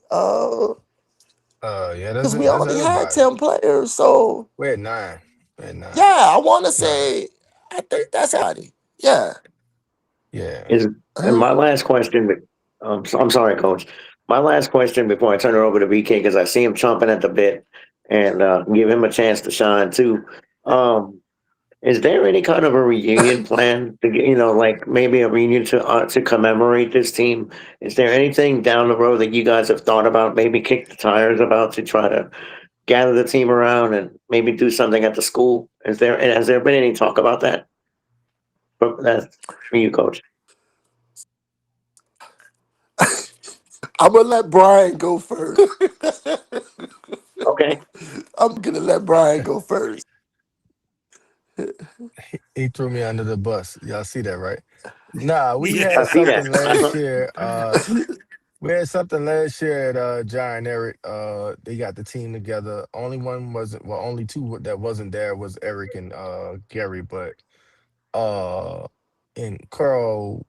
Yeah, that's Because it. we That's only had everybody. 10 players. So, We're at nine. We're at nine. yeah, I want to Nine. say, I think that's everybody. Yeah. Yeah. Is and Uh-huh. my last question. I'm sorry, Coach. My last question before I turn it over to BK because I see him chomping at the bit and give him a chance to shine too. Um, Is there any kind of a reunion plan to get, like maybe a reunion to commemorate this team? Is there anything down the road that you guys have thought about, maybe kick the tires about to try to gather the team around and maybe do something at the school? Has there been any talk about that? That's for you, Coach. I'm gonna let Brian go first. Okay. I'm gonna let Brian go first. He threw me under the bus. Y'all see that, right? Nah, we I had Yeah. see that. something last year. We had something last year at John Ehret. They got the team together. Only one wasn't. Well, only two that wasn't there was Eric and Gary. But uh, and Carl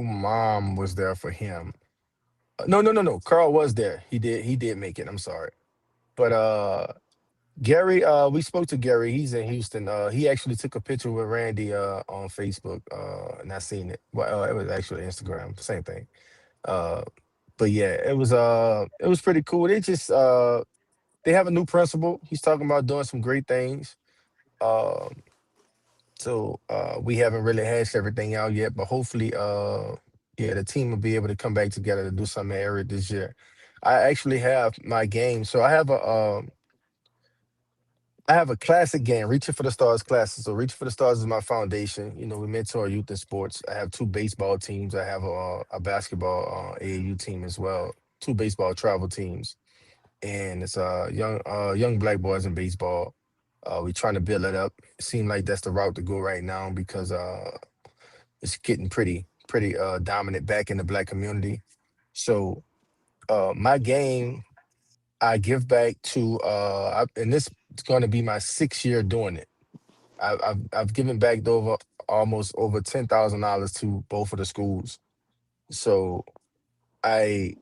mom was there for him. No, no, no, no. Carl was there. He did make it. I'm sorry. But Gary, we spoke to Gary. He's in Houston. He actually took a picture with Randy on Facebook, and I seen it. Well, it was actually Instagram, same thing. Uh, but yeah, it was pretty cool. They have a new principal. He's talking about doing some great things. Um, so we haven't really hashed everything out yet, but hopefully, yeah, the team will be able to come back together to do something area this year. I actually have my game, so I have a classic game, Reaching for the Stars classes. So Reaching for the Stars is my foundation. We mentor youth in sports. I have two baseball teams. I have a basketball AAU team as well. Two baseball travel teams, and it's young black boys in baseball. We're trying to build it up. It seems like that's the route to go right now because it's getting pretty dominant back in the black community. So my game, I give back to and this is going to be my 6th year doing it. I've given back over almost over $10,000 to both of the schools. So I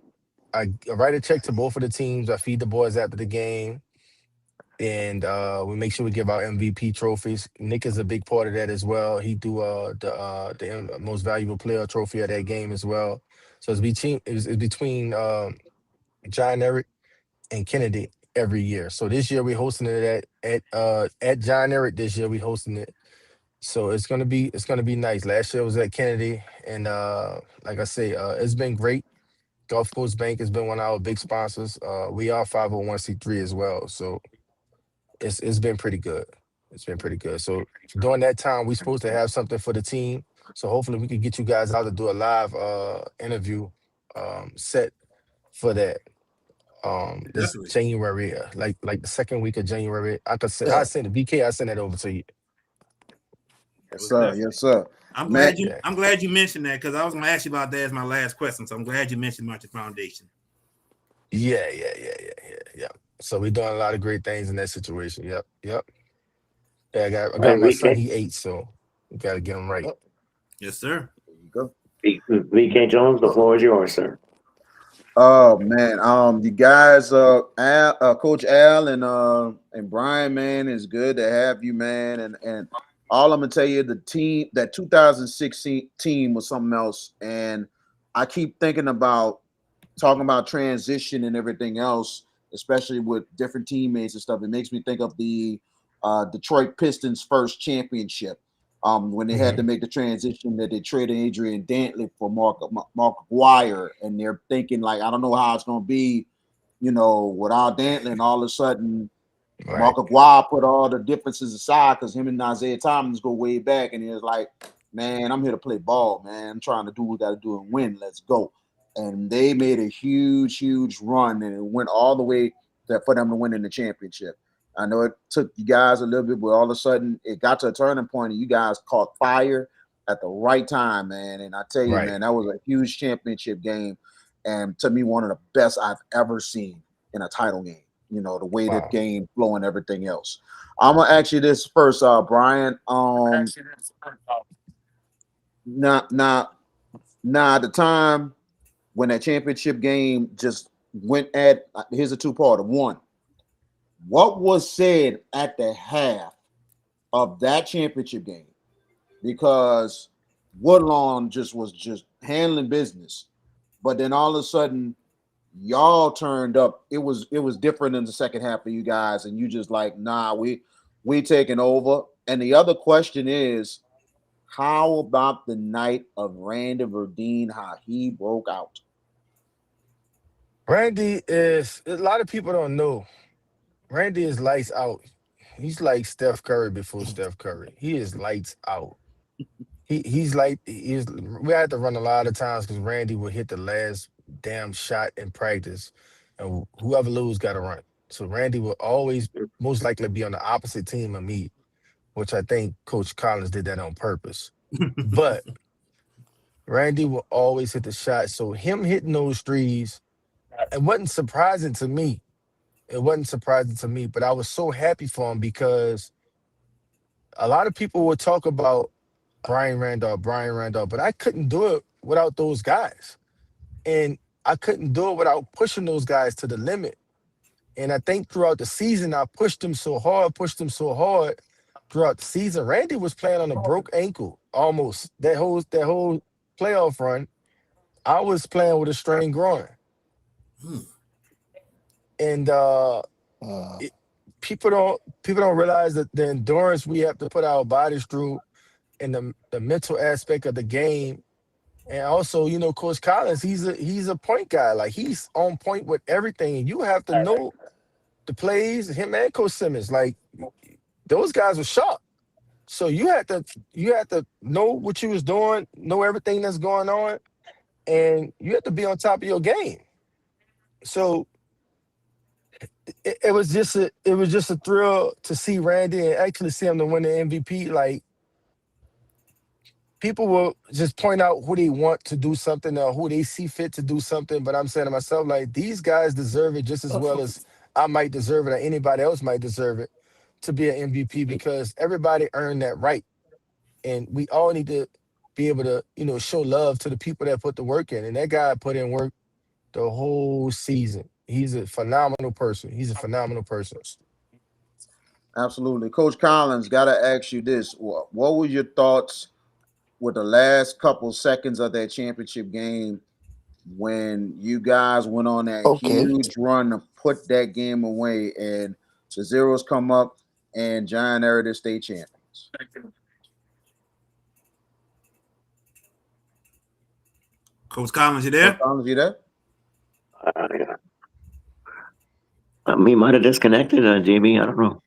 I write a check to both of the teams. I feed the boys after the game, and we make sure we give out MVP trophies. Nick is a big part of that as well. He do the most valuable player trophy of that game as well. So it's between John Eric and Kennedy every year. So this year we're hosting it at John Eric. This year we hosting it. So it's gonna be nice. Last year was at Kennedy, and like I say, it's been great. Gulf Coast Bank has been one of our big sponsors. We are 501(c)(3) as well, so it's been pretty good. It's been pretty good. So during that time, we're supposed to have something for the team. So hopefully we can get you guys out to do a live interview set for that. This Definitely. January, like the second week of January. I Yeah. send the VK. I send that over to you. Yes, Most sir. definitely. Yes, sir. I'm Matt. glad you. Yeah. I'm glad you mentioned that because I was going to ask you about that as my last question. So I'm glad you mentioned about your foundation. Yeah, yeah, yeah, yeah, yeah, yeah. So we're doing a lot of great things in that situation. Yep, yep. Yeah, I All got right, my son. VK. He 8, so we gotta get him right. Oh, Yes, sir. there you go. VK Jones, the floor is yours, sir. Oh man, you guys, Coach Al and Brian, man, it's good to have you, man. And all I'm gonna tell you, the team, that 2016 team was something else. And I keep thinking about talking about transition and everything else, especially with different teammates and stuff. It makes me think of the Detroit Pistons' first championship. When they had to Hmm. make the transition that they traded Adrian Dantley for Mark Aguirre, and they're thinking like, I don't know how it's going to be, without Dantley, and all of a sudden Right. Mark Aguirre put all the differences aside because him and Isaiah Thomas go way back, and he was like, "Man, I'm here to play ball, man. I'm trying to do what we got to do and win. Let's go." And they made a huge, huge run, and it went all the way for them to win in the championship. I know it took you guys a little bit, but all of a sudden it got to a turning point, and you guys caught fire at the right time, man. And I tell you, Right. man, that was a huge championship game, and to me, one of the best I've ever seen in a title game. The way that Wow. game flow and everything else. I'm gonna ask you this first, Brian. Now, now, now, at the time when that championship game just went at, here's a two-parter. One, what was said at the half of that championship game? Because Woodlawn was just handling business, but then all of a sudden y'all turned up. It was different in the second half for you guys, and you just like, nah, we taking over. And the other question is, how about the night of Randy Verdine? How he broke out? Randy is a lot of people don't know. Randy is lights out. He's like Steph Curry before Steph Curry. He is lights out. he's like he's we had to run a lot of times because Randy would hit the last damn shot in practice, and whoever lose got to run. So Randy will always most likely be on the opposite team of me, which I think Coach Collins did that on purpose. But Randy will always hit the shot. So him hitting those threes, it wasn't surprising to me. It wasn't surprising to me, but I was so happy for him because a lot of people would talk about Brian Randolph, but I couldn't do it without those guys. And I couldn't do it without pushing those guys to the limit. And I think throughout the season, I pushed them so hard throughout the season. Randy was playing on a broke ankle almost that whole playoff run. I was playing with a strained groin. And Uh, it, people don't realize that the endurance we have to put our bodies through and the mental aspect of the game. And also, Coach Collins, he's a point guy. Like he's on point with everything. And you have to know the plays, him and Coach Simmons. Like those guys were sharp. So you had to know what you was doing, know everything that's going on, and you have to be on top of your game. So it was just a thrill to see Randy and actually see him to win the MVP. Like people will just point out who they want to do something or who they see fit to do something. But I'm saying to myself, like, these guys deserve it just as well as I might deserve it or anybody else might deserve it to be an MVP because everybody earned that right. And we all need to be able to, show love to the people that put the work in. And that guy put in work the whole season. He's a phenomenal person. He's a phenomenal person. Absolutely. Coach Collins, got to ask you this. What were your thoughts with the last couple seconds of that championship game when you guys went on that okay. huge run to put that game away and the Zeros come up and John Ehret is state champions? Coach Collins, you Coach there? Collins, you there? We might have disconnected, JB. I don't know. All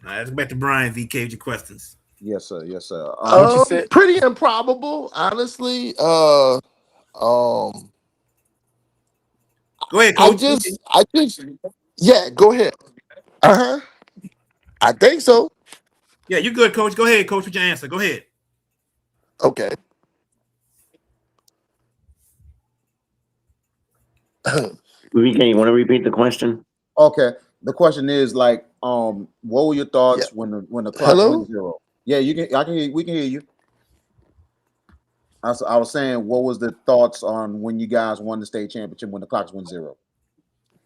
right, let's go back to Brian. VK, with your questions. Yes, sir. Yes, sir. What you said? Pretty improbable, honestly. Um, Go ahead, I Coach. just, I just, yeah. Go ahead. Uh huh. I think so. Yeah, you good, Coach. Go ahead, Coach, with your answer. Go ahead. Okay. VK, you want to repeat the question? Okay. The question is like, what were your Yeah. thoughts when the clock went Hello. zero? Yeah, you can. I can. We can hear you. I was saying, what was the thoughts on when you guys won the state championship when the clocks went zero?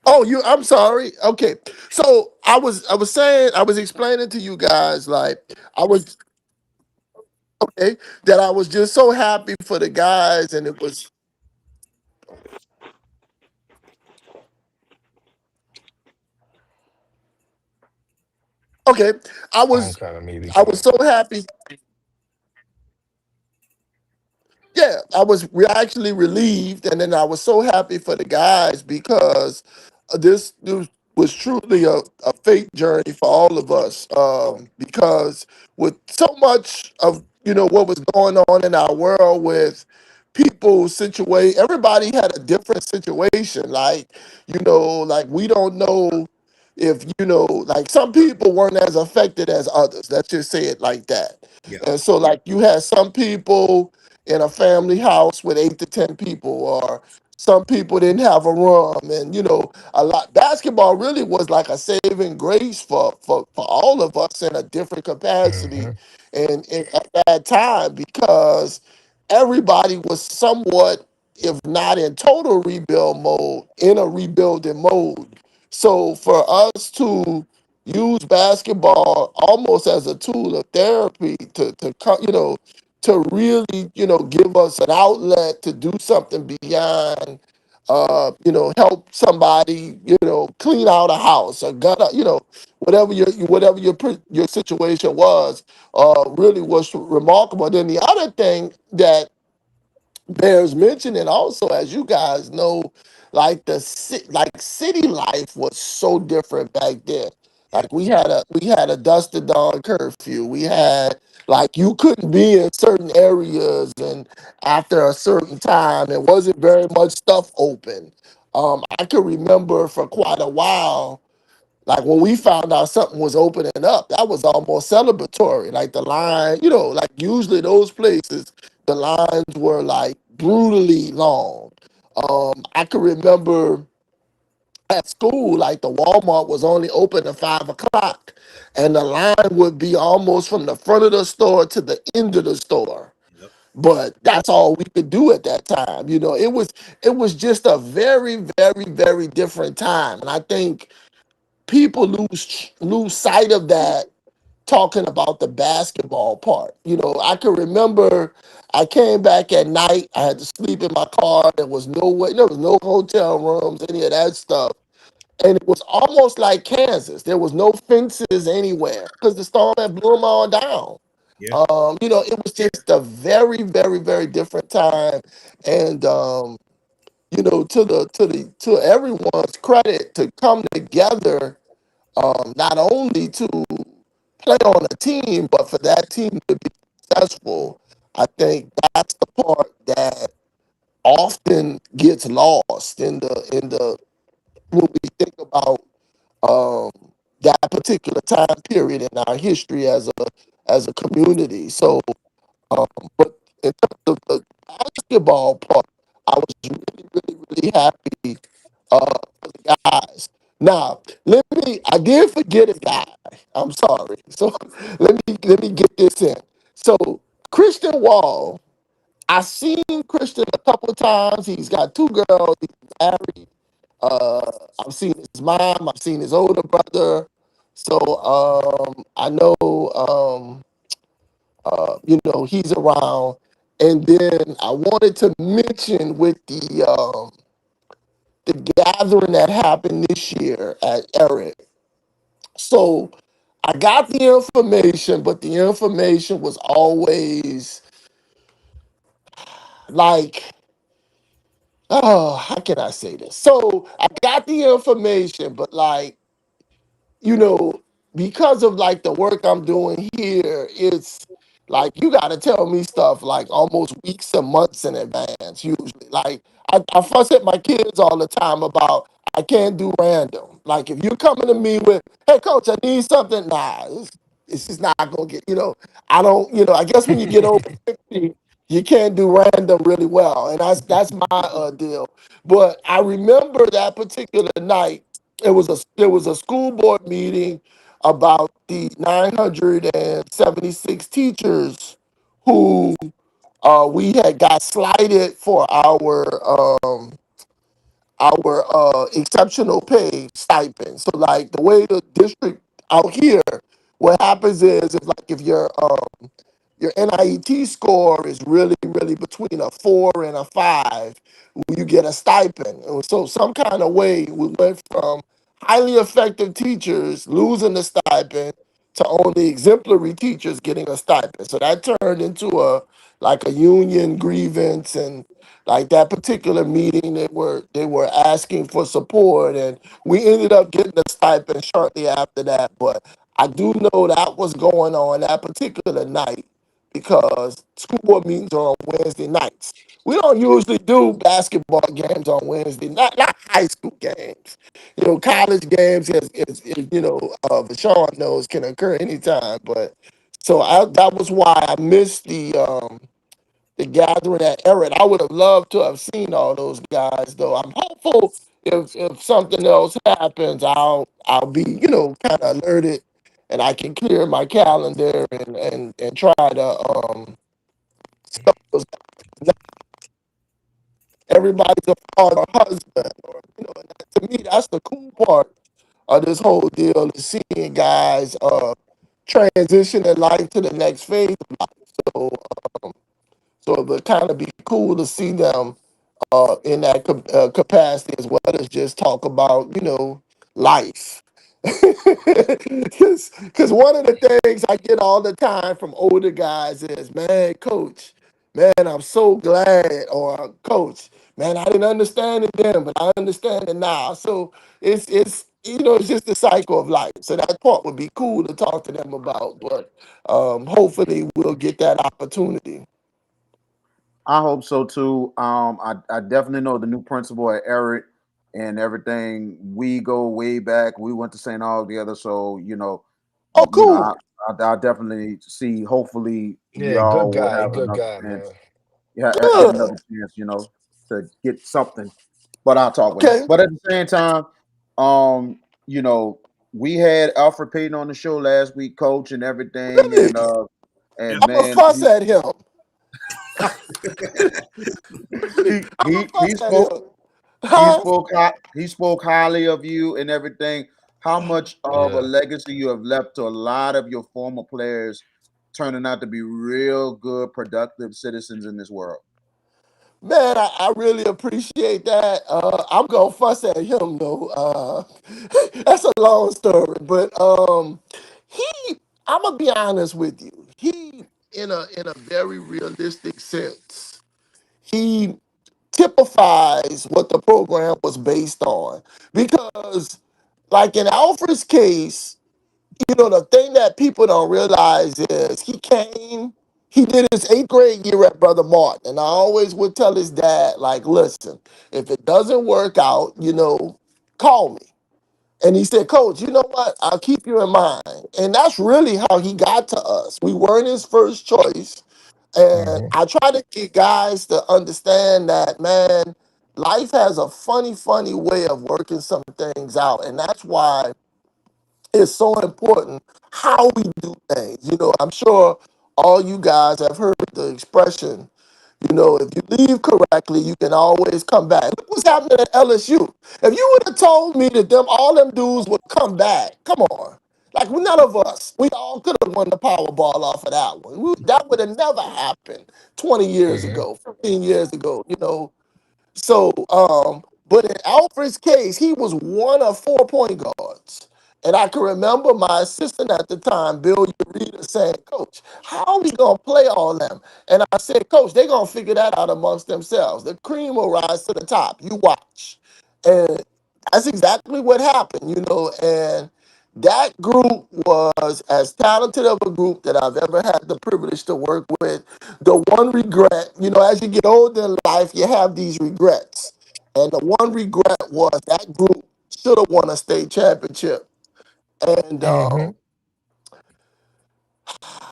Oh, you. I'm sorry. Okay. So I was saying, I was explaining to you guys, like I was okay, that I was just so happy for the guys, and it was okay. I Phone was kind of maybe I was going. so happy. Yeah, we're actually relieved, and then I was so happy for the guys because this was truly a faith journey for all of us. Because with so much of what was going on in our world with people situate, everybody had a different situation. Like we don't know if like some people weren't as affected as others. Let's just say it like that. Yeah. And so, like, you had some people in a family house with 8 to 10 people, or some people didn't have a room, and a lot. Basketball really was like a saving grace for all of us in a different capacity, Hmm. and at that time because everybody was somewhat, if not in total rebuild mode, in a rebuilding mode. So for us to use basketball almost as a tool of therapy to really, give us an outlet to do something beyond, help somebody, clean out a house or whatever your situation was, really was remarkable. Then the other thing that bears mentioning also, as you guys know, like like city life was so different back then. Yeah. Like we had a dusk to dawn curfew. We had like you couldn't be in certain areas, and after a certain time, there wasn't very much stuff open. I can remember for quite a while, like when we found out something was opening up, that was almost celebratory. Like the line, like usually those places, the lines were like brutally long. I can remember at school, like the Walmart was only open at 5 o'clock, and the line would be almost from the front of the store to the end of the store. Yep. But that's all we could do at that time. It was just a very, very, very different time, and I think people lose sight of that talking about the basketball part. I can remember I came back at night. I had to sleep in my car. There was no way, there was no hotel rooms, any of that stuff. And it was almost like Kansas. There was no fences anywhere because the storm had blew them all down. Yeah. It was just a very, very, very different time. And to everyone's credit, to come together, not only to play on a team, but for that team to be successful. I think that's the part that often gets lost in the when we think about um, that particular time period in our history as a community. So, but in terms of the basketball part, I was really, really, really happy for the guys. Now, I did forget a guy. I'm sorry. So let me get this in. So Christian Wall, I've seen Christian a couple of times. He's got two girls. He's married. Uh, I've seen his mom. I've seen his older brother. So I know he's around. And then I wanted to mention with the gathering that happened this year at Eric. So I got the information, but the information was always like, oh, how can I say this? So I got the information, but like, you know, because of like the work I'm doing here, it's like you got to tell me stuff like almost weeks and months in advance, usually. Like, I fuss at my kids all the time about I can't do random. Like, if you're coming to me with, hey, coach, I need something, nah, it's just not going to get, I don't, I guess when you get over 50, you can't do random really well. And that's my deal. But I remember that particular night there was a school board meeting about the 976 teachers who we had got slighted for our exceptional pay stipend. So like the way the district out here, what happens is like if your NIET score is really, really between a 4 and a 5, you get a stipend. And so some kind of way we went from highly effective teachers losing the stipend to only exemplary teachers getting a stipend. So that turned into a union grievance, and like that particular meeting they were asking for support, and we ended up getting a stipend shortly after that. But I do know that was going on that particular night because school board meetings are on Wednesday nights. We don't usually do basketball games on Wednesday, not high school games. College games, Vashawn knows, can occur anytime. But so that was why I missed the gathering at Everett. I would have loved to have seen all those guys, though. I'm hopeful if something else happens, I'll be kind of alerted, and I can clear my calendar and try to stuff those guys. Everybody's a father, husband, or and to me that's the cool part of this whole deal is seeing guys transition in life to the next phase of life. So so it would kind of be cool to see them in that capacity as well as just talk about life. Because one of the things I get all the time from older guys is, man, coach, man, I'm so glad, or coach, man, I didn't understand it then, but I understand it now. So it's it's just the cycle of life. So that part would be cool to talk to them about. But hopefully we'll get that opportunity. I hope so too. I definitely know the new principal at Ehret and everything. We go way back. We went to St. Aug together, so Oh, you know, cool. I definitely see. Hopefully, Yeah, good y'all will guy, have good another guy, man. chance. Yeah, get Good. another chance. To get something. But I'll talk with him. Okay. But at the same time, um, you know, we had Alfred Payton on the show last week, coach and everything, Really? and Yes, I'm gonna man, fuss at him. Really? I'm gonna he fuss at spoke him. Huh? he spoke highly of you and everything. How much of a Yeah. legacy you have left to a lot of your former players, turning out to be real good, productive citizens in this world. Man, I really appreciate that. I'm gonna fuss at him though. That's a long story, but he. I'm gonna be honest with you. He, in a very realistic sense, he typifies what the program was based on. Because, like in Alfred's case, the thing that people don't realize is he did his eighth grade year at Brother Martin. And I always would tell his dad, like, listen, if it doesn't work out, call me. And he said, Coach, you know what? I'll keep you in mind. And that's really how he got to us. We weren't his first choice. And Hmm. I try to get guys to understand that, man, life has a funny, funny way of working some things out. And that's why it's so important how we do things. I'm sure all you guys have heard the expression, if you leave correctly, you can always come back. Look what's happening at LSU. If you would have told me that all them dudes would come back, come on. Like none of us, we all could have won the Powerball off of that one. That would have never happened 20 years Hmm. ago, 15 years ago. So, but in Alfred's case, he was one of 4 point guards. And I can remember my assistant at the time, Bill Ureta, saying, Coach, how are we going to play all them? And I said, Coach, they're going to figure that out amongst themselves. The cream will rise to the top. You watch. And that's exactly what happened. And that group was as talented of a group that I've ever had the privilege to work with. The one regret, as you get older in life, you have these regrets. And the one regret was that group should have won a state championship. And Hmm.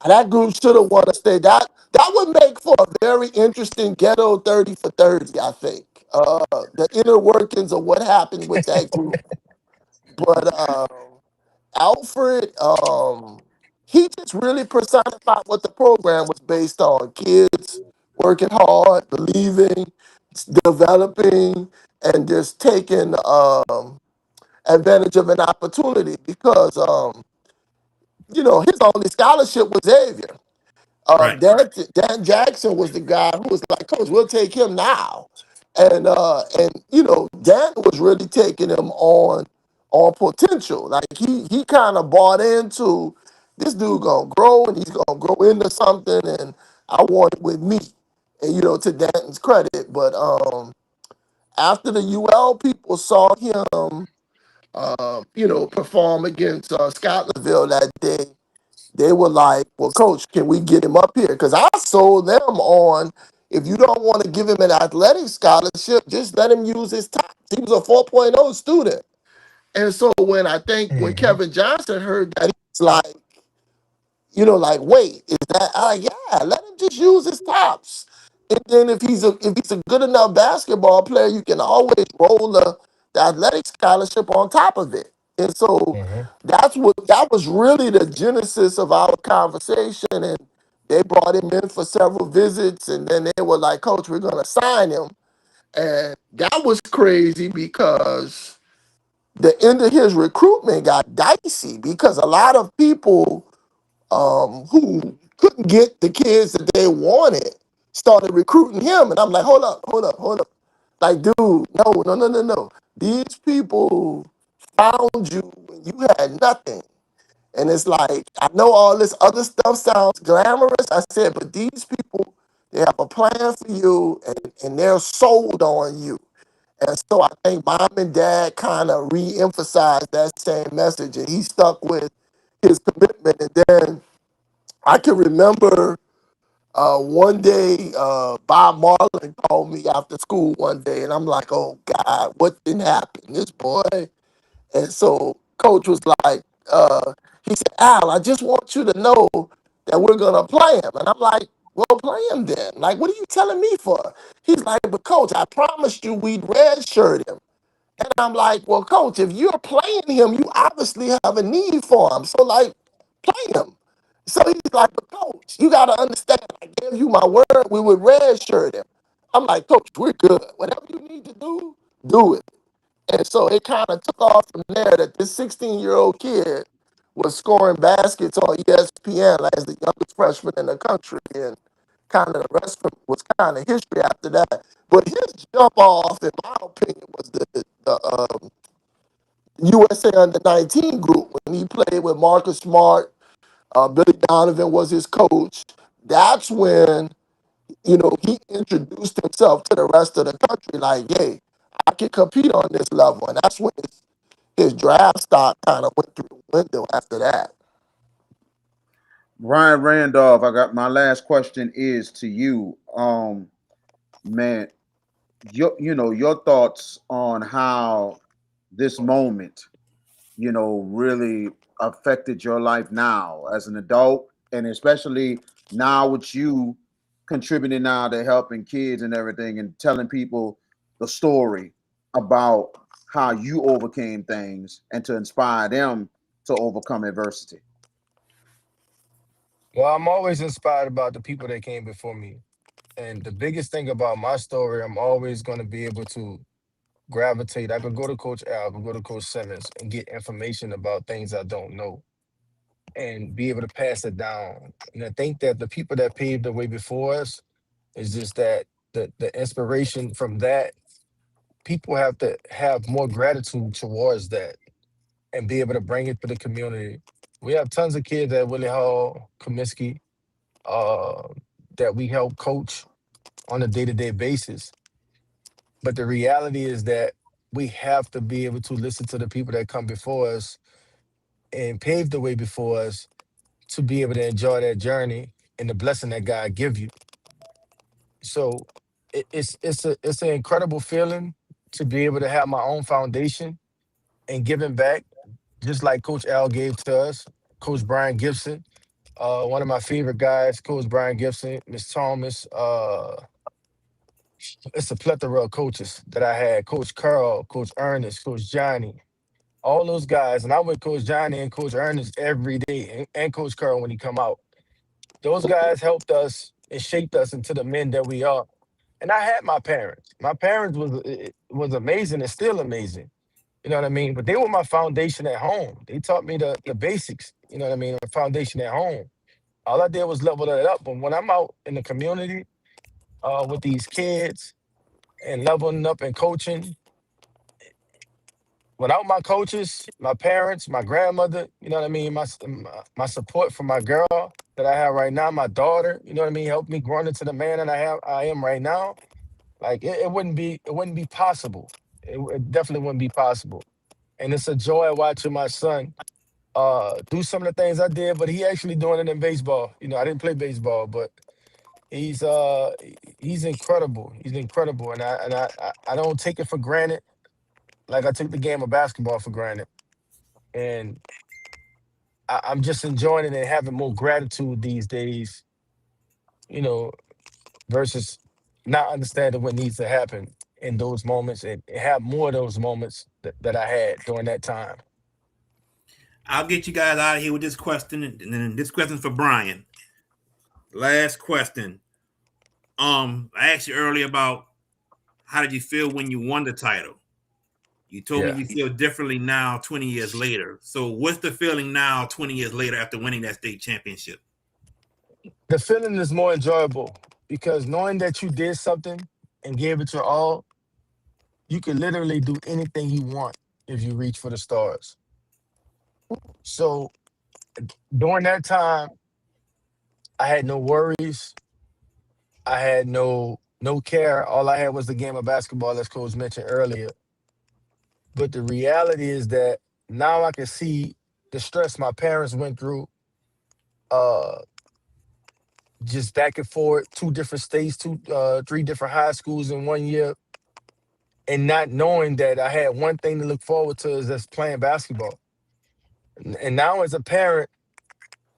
that group should have won a state. That would make for a very interesting ghetto 30 for 30, I think. The inner workings of what happened with that group. But Alfred, he just really personified what the program was based on. Kids working hard, believing, developing, and just taking advantage of an opportunity because, his only scholarship was Xavier. right. Dan Jackson was the guy who was like, Coach, we'll take him now. And Dan was really taking him on potential. Like he kind of bought into this dude gonna grow and he's gonna grow into something and I want it with me. And to Danton's credit. But after the UL people saw him perform against Scotlandville that day, they were like, well, coach, can we get him up here? Because I sold them on if you don't want to give him an athletic scholarship, just let him use his time. He was a 4.0 student. And so when Hmm. Kevin Johnson heard that, he's like, like, wait, is that yeah, let him just use his tops. And then if he's a good enough basketball player, you can always roll the athletic scholarship on top of it. And so Hmm. that was really the genesis of our conversation. And they brought him in for several visits, and then they were like, Coach, we're gonna sign him. And that was crazy because the end of his recruitment got dicey because a lot of people who couldn't get the kids that they wanted started recruiting him. And I'm like, hold up, hold up, hold up. Like, dude, no, no, no, no, no. These people found you when you had nothing. And it's like, I know all this other stuff sounds glamorous. I said, but these people, they have a plan for you and they're sold on you. And so I think mom and dad kind of re-emphasized that same message, and he stuck with his commitment. And then I can remember one day, Bob Marlin called me after school one day, and I'm like, "Oh God, what didn't happen? This boy." And so coach was like, he said, "Al, I just want you to know that we're gonna play him." And I'm like, "Well, play him then. Like, what are you telling me for?" He's like, "But coach, I promised you we'd redshirt him." And I'm like, "Well, coach, if you're playing him, you obviously have a need for him. So, like, play him." So he's like, "But coach, you got to understand, I gave you my word, we would redshirt him." I'm like, "Coach, we're good. Whatever you need to do it." And so it kind of took off from there that this 16-year-old kid was scoring baskets on ESPN as the youngest freshman in the country. And kind of the rest of it was kind of history after that. But his jump off, in my opinion, was the USA Under 19 group when he played with Marcus Smart. Billy Donovan was his coach. That's when, he introduced himself to the rest of the country like, "Hey, I can compete on this level." And that's when his draft stock kind of went through the window after that. Brian Randolph, I got my last question is to you. Man, your thoughts on how this moment, really affected your life now as an adult, and especially now with you contributing now to helping kids and everything and telling people the story about how you overcame things and to inspire them to overcome adversity. Well, I'm always inspired about the people that came before me. And the biggest thing about my story, I'm always going to be able to gravitate. I could go to Coach Al, I could go to Coach Simmons and get information about things I don't know and be able to pass it down. And I think that the people that paved the way before us is just that the inspiration from that, people have to have more gratitude towards that and be able to bring it to the community. We have tons of kids at Willie Hall, Comiskey, uh, that we help coach on a day-to-day basis. But the reality is that we have to be able to listen to the people that come before us and pave the way before us to be able to enjoy that journey and the blessing that God give you. So it's an incredible feeling to be able to have my own foundation and giving back, just like Coach Al gave to us, Coach Brian Gibson, one of my favorite guys, Coach Brian Gibson, Miss Thomas. It's a plethora of coaches that I had: Coach Carl, Coach Ernest, Coach Johnny, all those guys. And I with Coach Johnny and Coach Ernest every day, and Coach Carl when he come out. Those guys helped us and shaped us into the men that we are. And I had my parents. My parents was amazing and still amazing. You know what I mean? But they were my foundation at home. They taught me the basics. You know what I mean? The foundation at home. All I did was level it up. But when I'm out in the community with these kids and leveling up and coaching, without my coaches, my parents, my grandmother, you know what I mean, my support for my girl that I have right now, my daughter, you know what I mean, helped me grow into the man that I am right now. Like it wouldn't be possible. It definitely wouldn't be possible. And it's a joy watching my son do some of the things I did, but he actually doing it in baseball. I didn't play baseball, but he's uh he's incredible. He's incredible, and I don't take it for granted like I took the game of basketball for granted. And I'm just enjoying it and having more gratitude these days, you know, versus not understanding what needs to happen in those moments and have more of those moments that I had during that time. I'll get you guys out of here with this question, and then this question's for Brian. Last question. I asked you earlier about how did you feel when you won the title. You told me Yeah. you feel differently now, 20 years later. So, what's the feeling now, 20 years later, after winning that state championship? The feeling is more enjoyable because knowing that you did something and gave it your all, you can literally do anything you want if you reach for the stars. So during that time, I had no worries. I had no no care. All I had was the game of basketball, as Coach mentioned earlier. But the reality is that now I can see the stress my parents went through, uh, just back and forth, two different states, three different high schools in 1 year, and not knowing that I had one thing to look forward to is just playing basketball. And now as a parent,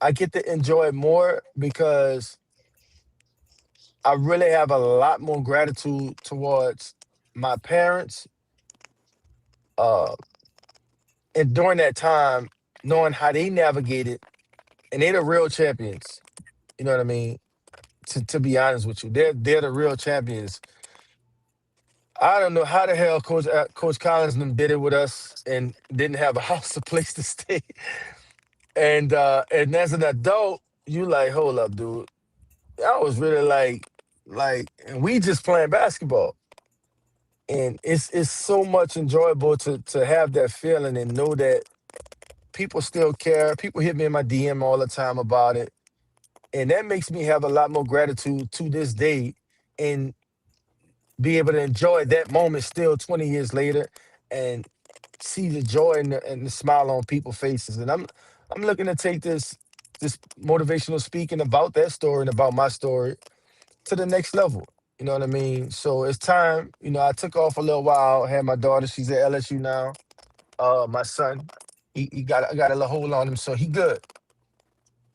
I get to enjoy it more because I really have a lot more gratitude towards my parents. Uh, and during that time, knowing how they navigated, and they're the real champions. You know what I mean? To be honest with you, they're the real champions. I don't know how the hell Coach Collins and them did it with us and didn't have a house, a place to stay. And as an adult, you like, hold up, dude. I was really and we just playing basketball. And it's so much enjoyable to have that feeling and know that people still care. People hit me in my DM all the time about it. And that makes me have a lot more gratitude to this day and be able to enjoy that moment still 20 years later and see the joy and the smile on people's faces. And I'm looking to take this motivational speaking about that story and about my story to the next level. You know what I mean? So it's time. I took off a little while. Had my daughter, she's at LSU now. My son, he got I got a little hold on him, so he good.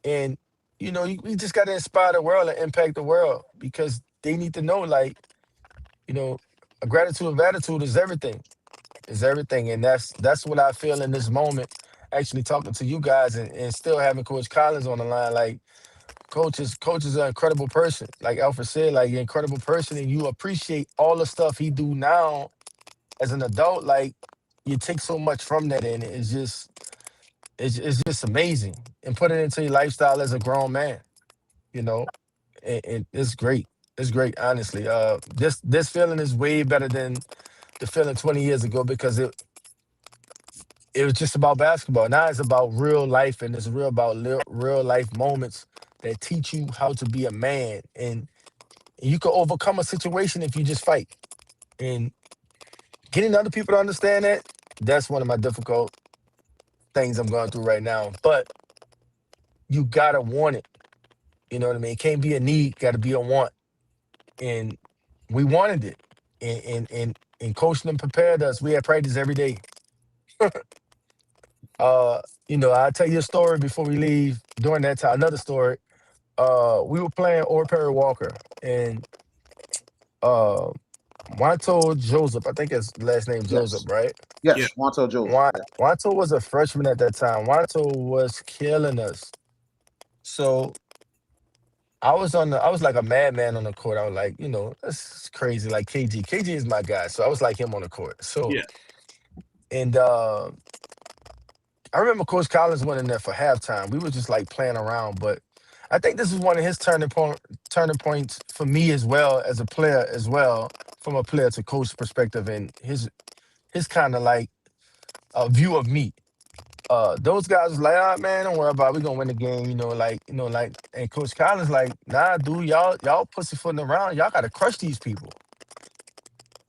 And we just got to inspire the world and impact the world because they need to know, like, you know, a gratitude of attitude is everything. Is everything, and that's what I feel in this moment. Actually, talking to you guys and still having Coach Collins on the line, like coach is an incredible person. Like Alfred said, like an incredible person, and you appreciate all the stuff he do now as an adult. Like you take so much from that, and it's just amazing, and put it into your lifestyle as a grown man. You know, and it's great. It's great, honestly. This feeling is way better than the feeling 20 years ago because it was just about basketball. Now it's about real life, and it's real about real life moments that teach you how to be a man, and you can overcome a situation if you just fight. And getting other people to understand that's one of my difficult things I'm going through right now. But you gotta want it. You know what I mean? It can't be a need, gotta be a want. And we wanted it. And coaching them prepared us. We had practice every day. I'll tell you a story before we leave. During that time, another story. We were playing Or Perry Walker, and uh, Wanto Joseph, I think his last name Joseph, Yes. right? Yeah. Yes. Wanto Joseph. Yeah. Wanto was a freshman at that time. Wanto was killing us. So I was like a madman on the court. I was like, that's crazy. Like KG. KG is my guy. So I was like him on the court. So Yeah. and I remember Coach Collins went in there for halftime. We were just like playing around, but I think this is one of his turning points for me as well as a player as well, from a player to coach perspective, and his kind of like view of me. Those guys was like, ah man, don't worry about it. We gonna win the game, and Coach Collins like, nah, dude, y'all pussyfooting around. Y'all gotta crush these people.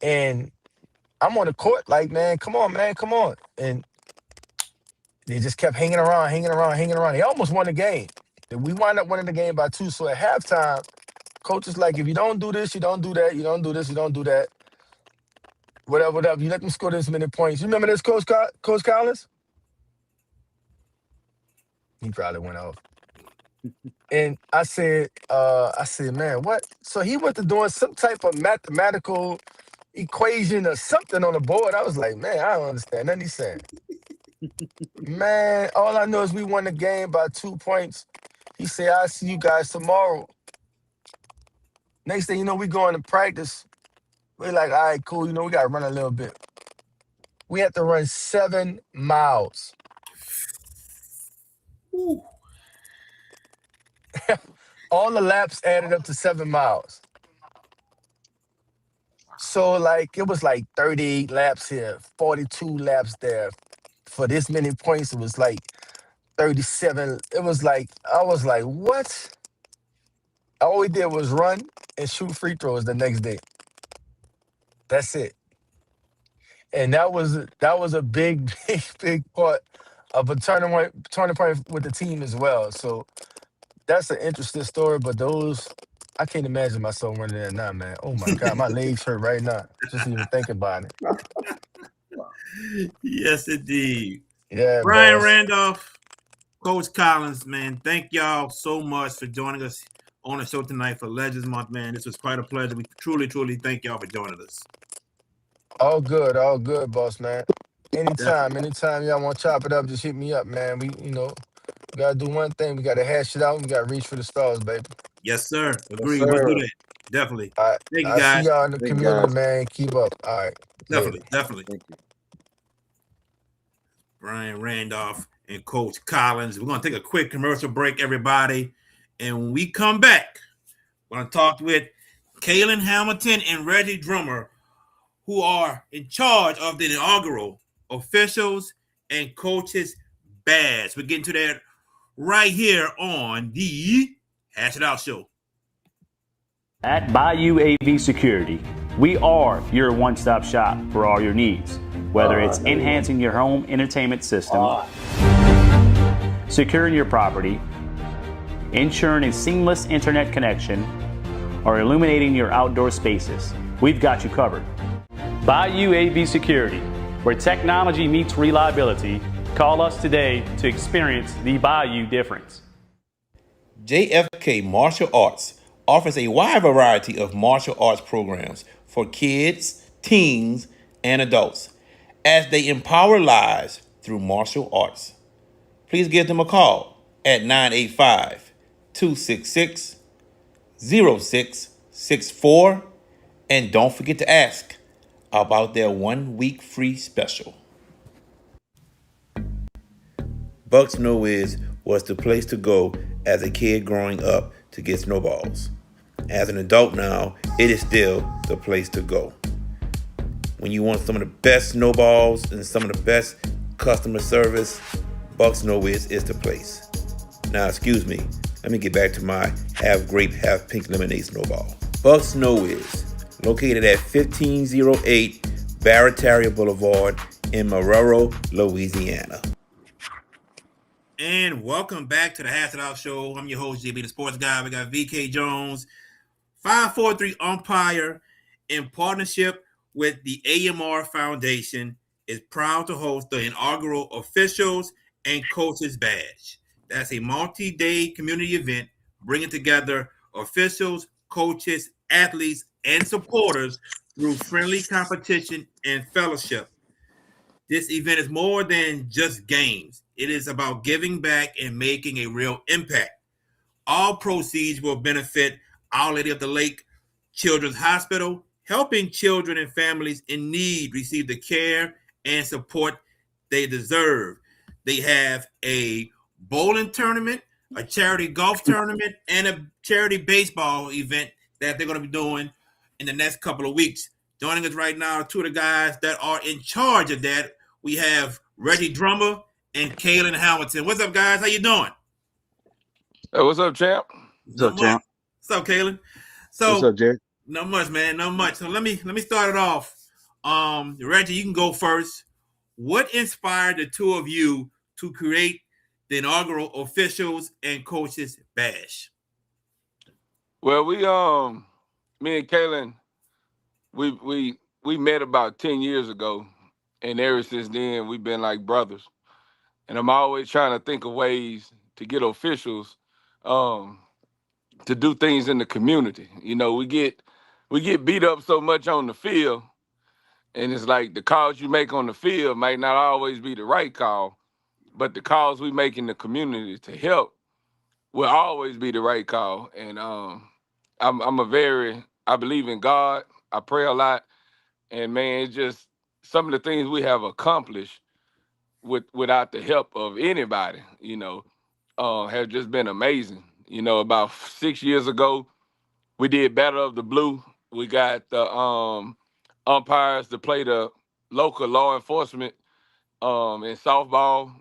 And I'm on the court, like, man, come on, man, come on. And they just kept hanging around, hanging around, hanging around. They almost won the game. Then we wind up winning the game by 2. So at halftime, coach is like, if you don't do this, you don't do that, you don't do this, you don't do that, whatever, whatever. You let them score this many points. You remember this, Coach Collins? He probably went off. And I said, man, what? So he went to doing some type of mathematical equation or something on the board. I was like, man, I don't understand nothing he's saying. Man, all I know is we won the game by 2 points. He said, I'll see you guys tomorrow. Next thing you know, we going to practice. We're like, all right, cool. We got to run a little bit. We had to run 7 miles. Ooh. All the laps added up to 7 miles. So, like, it was like 38 laps here, 42 laps there. For this many points, it was like 37. It was like, I was like, what? All we did was run. and shoot free throws the next day. That's it. And that was a big, big part of a turning point with the team as well. So that's an interesting story. But those, I can't imagine myself running that now, man. Oh my God, my legs hurt right now. Just even thinking about it. Yes, indeed. Yeah, Brian boss. Randolph, Coach Collins, man, thank y'all so much for joining us on the show tonight for Legends Month, man. This was quite a pleasure. We truly, truly thank y'all for joining us. All good, boss man. Definitely. Anytime y'all want to chop it up, just hit me up, man. We gotta do one thing. We gotta hash it out. We gotta reach for the stars, baby. Yes, sir. Yes, Agreed. We'll do sir. that. Definitely. All right. Thank you, I see guys. y'all in the Thank you, community, guys. man. Keep up. All right. Later. Definitely. Definitely. Thank you. Brian Randolph and Coach Collins. We're going to take a quick commercial break, everybody. And when we come back, we're going to talk with Kaylin Hamilton and Reggie Drummer, who are in charge of the inaugural officials and coaches badge. We're getting to that right here on the Hash It Out Show. At Bayou AV Security, we are your one-stop shop for all your needs, whether it's enhancing your home entertainment system, securing your property, ensuring a seamless internet connection, or illuminating your outdoor spaces. We've got you covered. Bayou AV Security, where technology meets reliability. Call us today to experience the Bayou difference. JFK Martial Arts offers a wide variety of martial arts programs for kids, teens, and adults as they empower lives through martial arts. Please give them a call at 985 266 0664 and don't forget to ask about their 1 week free special. Buck Snow was the place to go as a kid growing up to get snowballs. As an adult now, it is still the place to go. When you want some of the best snowballs and some of the best customer service, Buck Snow is the place. Now, excuse me, let me get back to my half grape, half pink lemonade snowball. Buck Snow is located at 1508 Barataria Boulevard in Marrero, Louisiana. And welcome back to the Hash It Out Show. I'm your host, JB the Sports Guy. We got VK Jones, 543 Umpire, in partnership with the AMR Foundation, is proud to host the inaugural Officials and Coaches Badge. That's a multi-day community event bringing together officials, coaches, athletes, and supporters through friendly competition and fellowship. This event is more than just games. It is about giving back and making a real impact. All proceeds will benefit Our Lady of the Lake Children's Hospital, helping children and families in need receive the care and support they deserve. They have a bowling tournament, a charity golf tournament, and a charity baseball event that they're going to be doing in the next couple of weeks. Joining us right now are two of the guys that are in charge of that. We have Reggie Drummer and Kaylin Hamilton. What's up, guys? How you doing? Hey, what's up, champ? What's up, champ? What's up, Kaylin? So, what's up, Jerry? Not much, man. Not much. So let me start it off. Reggie, you can go first. What inspired the two of you to create the inaugural Officials and Coaches Bash? Well, me and Kaylin, we met about 10 years ago, and ever since then we've been like brothers. And I'm always trying to think of ways to get officials to do things in the community. You know, we get beat up so much on the field, and it's like the calls you make on the field might not always be the right call, but the calls we make in the community to help will always be the right call. And I believe in God. I pray a lot, and man, it's just some of the things we have accomplished without the help of anybody, have just been amazing. You know, about 6 years ago, we did Battle of the Blue. We got the umpires to play the local law enforcement in softball,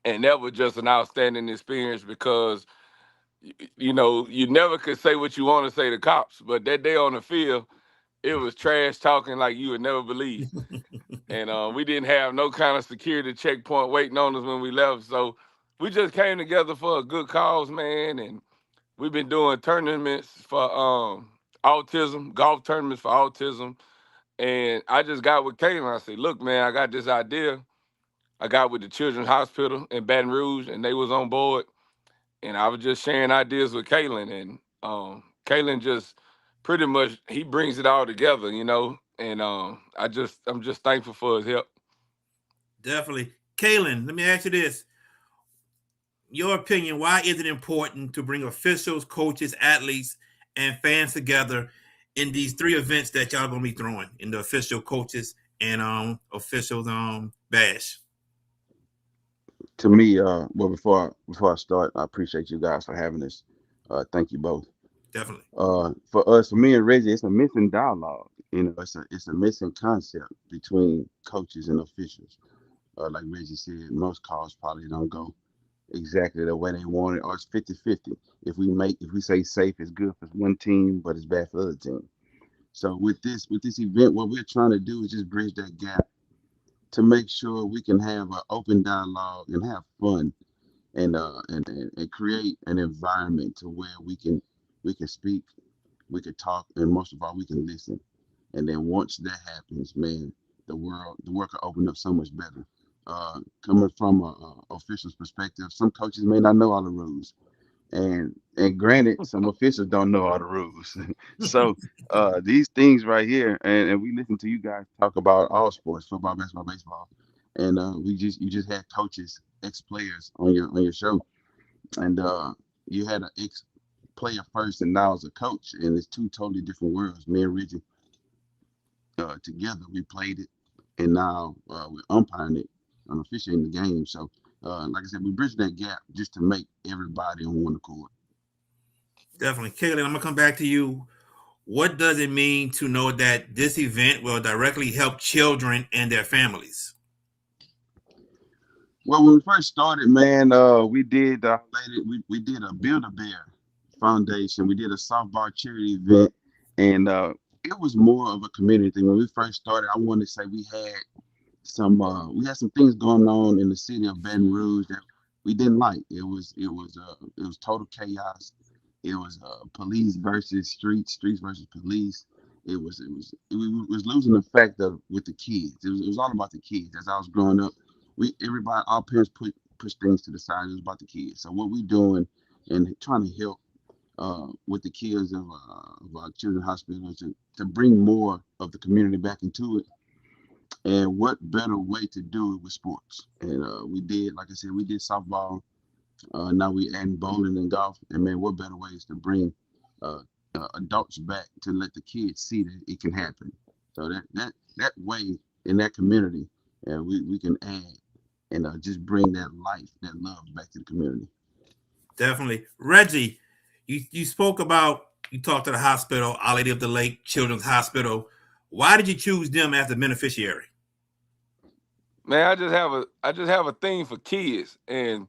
and that was just an outstanding experience because you know, you never could say what you want to say to cops, but that day on the field, it was trash talking like you would never believe. And we didn't have no kind of security checkpoint waiting on us when we left. So we just came together for a good cause, man. And we've been doing tournaments for autism, golf tournaments for autism. And I just got with Kaylin. I said, look, man, I got this idea. I got with the Children's Hospital in Baton Rouge, and they was on board. And I was just sharing ideas with Kaylin. And Kaylin just pretty much, he brings it all together, you know. And I'm just thankful for his help. Definitely. Kaylin, let me ask you this. Your opinion, why is it important to bring officials, coaches, athletes, and fans together in these three events that y'all gonna be throwing in the official coaches and officials bash? To me, well, before I start, I appreciate you guys for having us. Thank you both. Definitely. For me and Reggie, it's a missing dialogue. You know, it's a missing concept between coaches and officials. Like Reggie said, most calls probably don't go exactly the way they want it, or it's 50-50. If we say safe is good for one team, but it's bad for the other team. So with this event, what we're trying to do is just bridge that gap to make sure we can have an open dialogue and have fun and create an environment to where we can speak, we can talk, and most of all we can listen. And then once that happens, man, the world can open up so much better. Coming from a official's perspective, some coaches may not know all the rules, and granted, some officials don't know all the rules. So these things right here, and we listen to you guys talk about all sports, football, basketball, baseball, and you just had coaches, ex players on your show, and you had an ex player first, and now as a coach, and it's two totally different worlds. Me and Reggie together, we played it, and now we're umpiring it and officiating the game. So, like I said, we bridge that gap just to make everybody on one accord. Definitely. Kaylin, I'm gonna come back to you. What does it mean to know that this event will directly help children and their families? Well, when we first started, man, we did we did a Build-A-Bear Foundation. We did a softball charity event, and it was more of a community thing. When we first started, I want to say we had some things going on in the city of Baton Rouge that we didn't like. It was total chaos. It was police versus streets versus police. It was losing the fact of with the kids. It was all about the kids. As I was growing up, our parents push things to the side. It was about the kids. So what we doing and trying to help with the kids of our children's hospital to bring more of the community back into it. And what better way to do it with sports? And we did, like I said, we did softball. Now we adding bowling and golf. And man, what better ways to bring adults back to let the kids see that it can happen. So that way in that community, we can add and just bring that life, that love back to the community. Definitely. Reggie, you spoke about, you talked to the hospital, Our Lady of the Lake Children's Hospital. Why did you choose them as the beneficiary? Man, I just have a thing for kids. And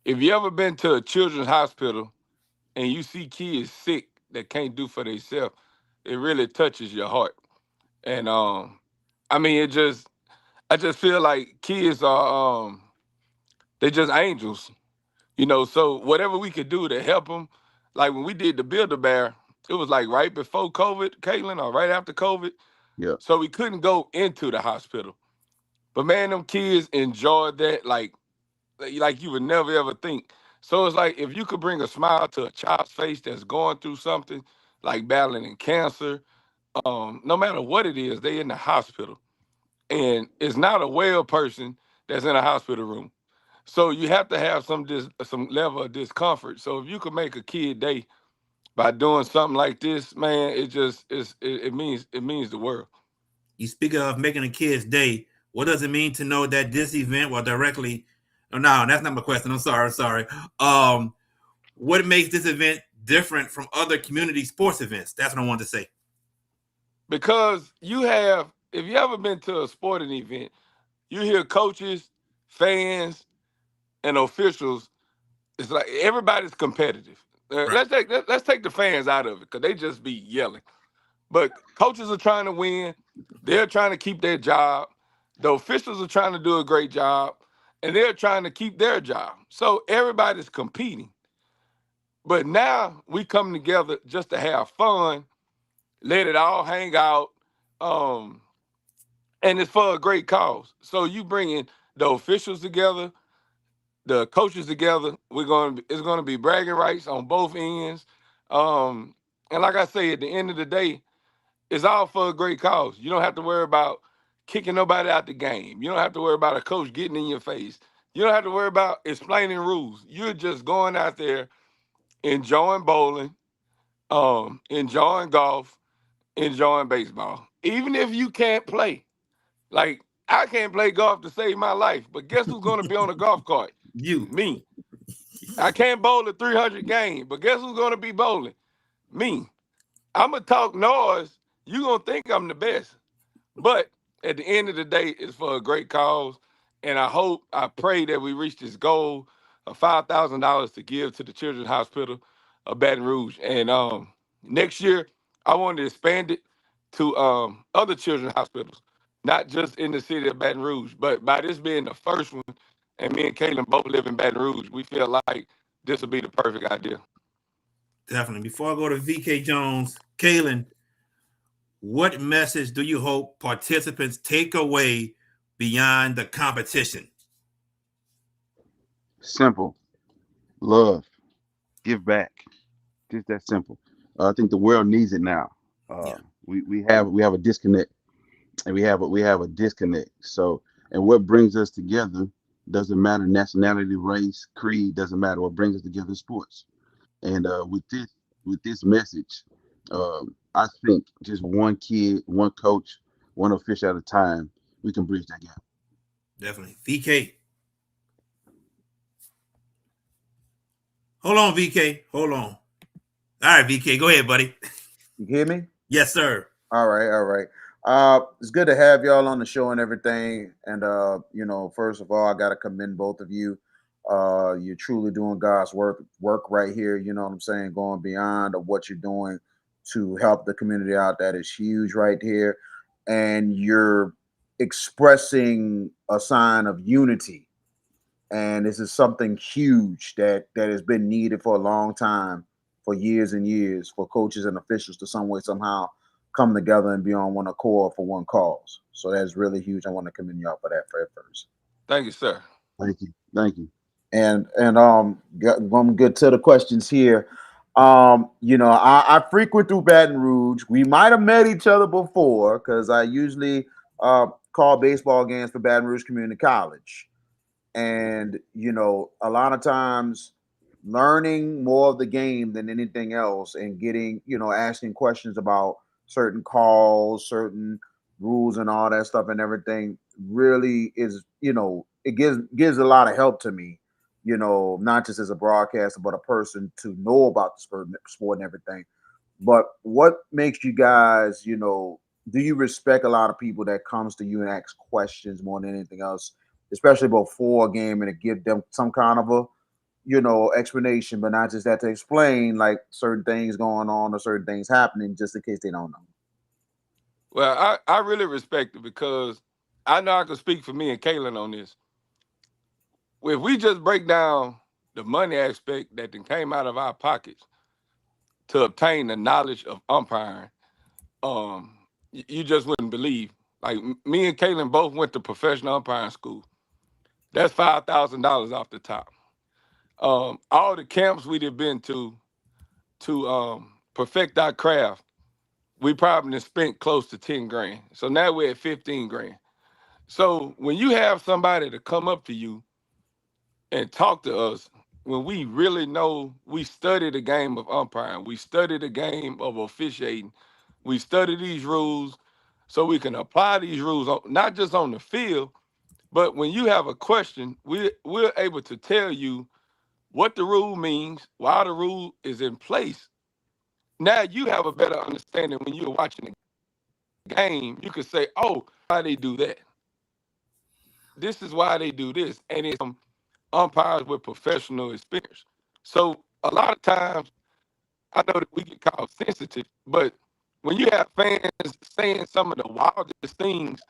if you ever been to a children's hospital and you see kids sick that can't do for themselves, it really touches your heart. And I mean, I just feel like kids are they just angels, you know. So whatever we could do to help them, like when we did the Build-A-Bear, it was like right before COVID, Caitlin, or right after COVID. Yeah. So we couldn't go into the hospital. But man, them kids enjoyed that like you would never ever think. So it's like if you could bring a smile to a child's face that's going through something like battling cancer, no matter what it is, they in the hospital. And it's not a well person that's in a hospital room. So you have to have some level of discomfort. So if you could make a kid day by doing something like this, man, it means the world. You speak of making a kid's day. What does it mean to know that this event will directly? Oh, no, that's not my question. I'm sorry. What makes this event different from other community sports events? That's what I wanted to say. Because if you ever been to a sporting event, you hear coaches, fans, and officials. It's like everybody's competitive. Right. Let's take the fans out of it because they just be yelling. But coaches are trying to win. They're trying to keep their job. The officials are trying to do a great job, and they're trying to keep their job. So everybody's competing. But now we come together just to have fun, let it all hang out, um, and it's for a great cause. So you bringing the officials together, the coaches together. It's gonna be bragging rights on both ends. And like I say, at the end of the day, it's all for a great cause. You don't have to worry about kicking nobody out the game. You don't have to worry about a coach getting in your face. You don't have to worry about explaining rules. You're just going out there enjoying bowling, enjoying golf, enjoying baseball. Even if you can't play. Like I can't play golf to save my life, but guess who's gonna be on the golf cart? You. Me. I can't bowl a 300 game, but guess who's gonna be bowling? Me. I'm gonna talk noise. You gonna think I'm the best. But at the end of the day, it's for a great cause. And I pray that we reach this goal of $5,000 to give to the Children's Hospital of Baton Rouge. And next year, I want to expand it to other children's hospitals, not just in the city of Baton Rouge. But by this being the first one, and me and Kaylin both live in Baton Rouge, we feel like this will be the perfect idea. Definitely. Before I go to VK Jones, Kaylin, what message do you hope participants take away beyond the competition? Simple. Love. Give back. Just that simple. I think the world needs it now. Uh, Yeah, we have a disconnect, and we have a disconnect. So, and what brings us together doesn't matter nationality, race, creed, doesn't matter. What brings us together is sports. And with this message, I think just one kid, one coach, one official at a time, we can bridge that gap. definitely. VK. Hold on, VK. Hold on. All right, VK. Go ahead, buddy. You hear me? Yes, sir. All right, all right. It's good to have y'all on the show and everything. And first of all, I gotta commend both of you. You're truly doing God's work right here. You know what I'm saying? Going beyond of what you're doing to help the community out. That is huge right here. And you're expressing a sign of unity. And this is something huge that has been needed for a long time, for years and years, for coaches and officials to some way somehow come together and be on one accord for one cause. So that's really huge. I want to commend y'all for that first. Thank you, sir. Thank you. Thank you. I'm good to the questions here. I frequent through Baton Rouge. We might have met each other before because I usually call baseball games for Baton Rouge Community College. And a lot of times learning more of the game than anything else and getting asking questions about certain calls, certain rules and all that stuff and everything really is it gives a lot of help to me, not just as a broadcaster but a person to know about the sport and everything. But what makes you guys, do you respect a lot of people that comes to you and asks questions more than anything else, especially before a game, and to give them some kind of a, explanation, but not just that, to explain like certain things going on or certain things happening just in case they don't know? Well, I really respect it because I know I can speak for me and Kaylin on this. If we just break down the money aspect that then came out of our pockets to obtain the knowledge of umpiring, you just wouldn't believe. Like me and Kaylin both went to professional umpiring school. That's $5,000 off the top. All the camps we'd have been to perfect our craft, we probably spent close to 10 grand. So now we're at 15 grand. So when you have somebody to come up to you and talk to us, when we really know we study the game of umpiring, we study the game of officiating, we study these rules so we can apply these rules not just on the field, but when you have a question, we're able to tell you what the rule means, why the rule is in place. Now you have a better understanding when you're watching the game. You can say, oh, why they do that? This is why they do this. And it's umpires with professional experience. So a lot of times I know that we get called sensitive, but when you have fans saying some of the wildest things,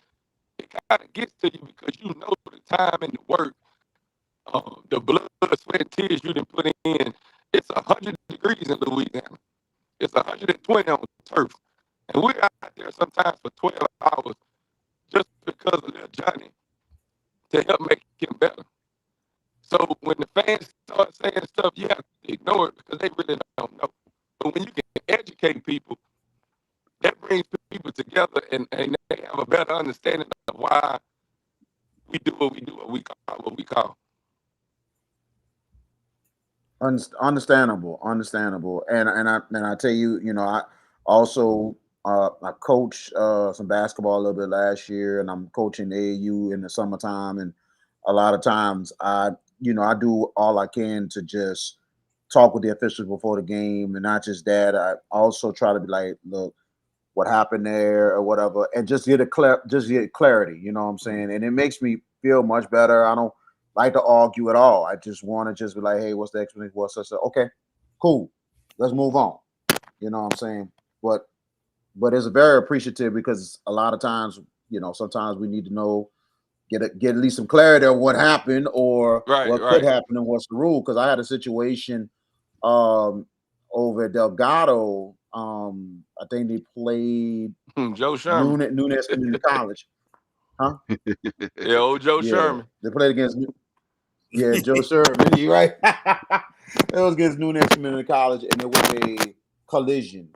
it kind of gets to you because you know the time and the work, the blood, sweat, and tears you didn't put in. It's 100 degrees in Louisiana. It's 120 on the turf. And we're out there sometimes for 12 hours just because of little Johnny to help make him better. So when the fans start saying stuff, you have to ignore it because they really don't know. But when you can educate people, that brings people together and they have a better understanding of why we do what we do, what we call. Understandable, and I tell you, I also I coach some basketball a little bit last year, and I'm coaching AAU in the summertime, and a lot of times I do all I can to just talk with the officials before the game, and not just that, I also try to be like, look, what happened there or whatever, and just get clarity. You know what I'm saying? And it makes me feel much better. I don't like to argue at all. I just want to just be like, hey, what's the explanation? What's this? Okay, cool. Let's move on. You know what I'm saying? But it's very appreciative because a lot of times, sometimes we need to know get at least some clarity on what happened or what could Right. happen and what's the rule. Because I had a situation um, over at Delgado. I think they played Joe Sherman. Nunez Community College. Huh? Yeah, old Joe Yeah. Sherman. They played against Joe Sherman. You right? It was against Nunez Community College, and it was a collision.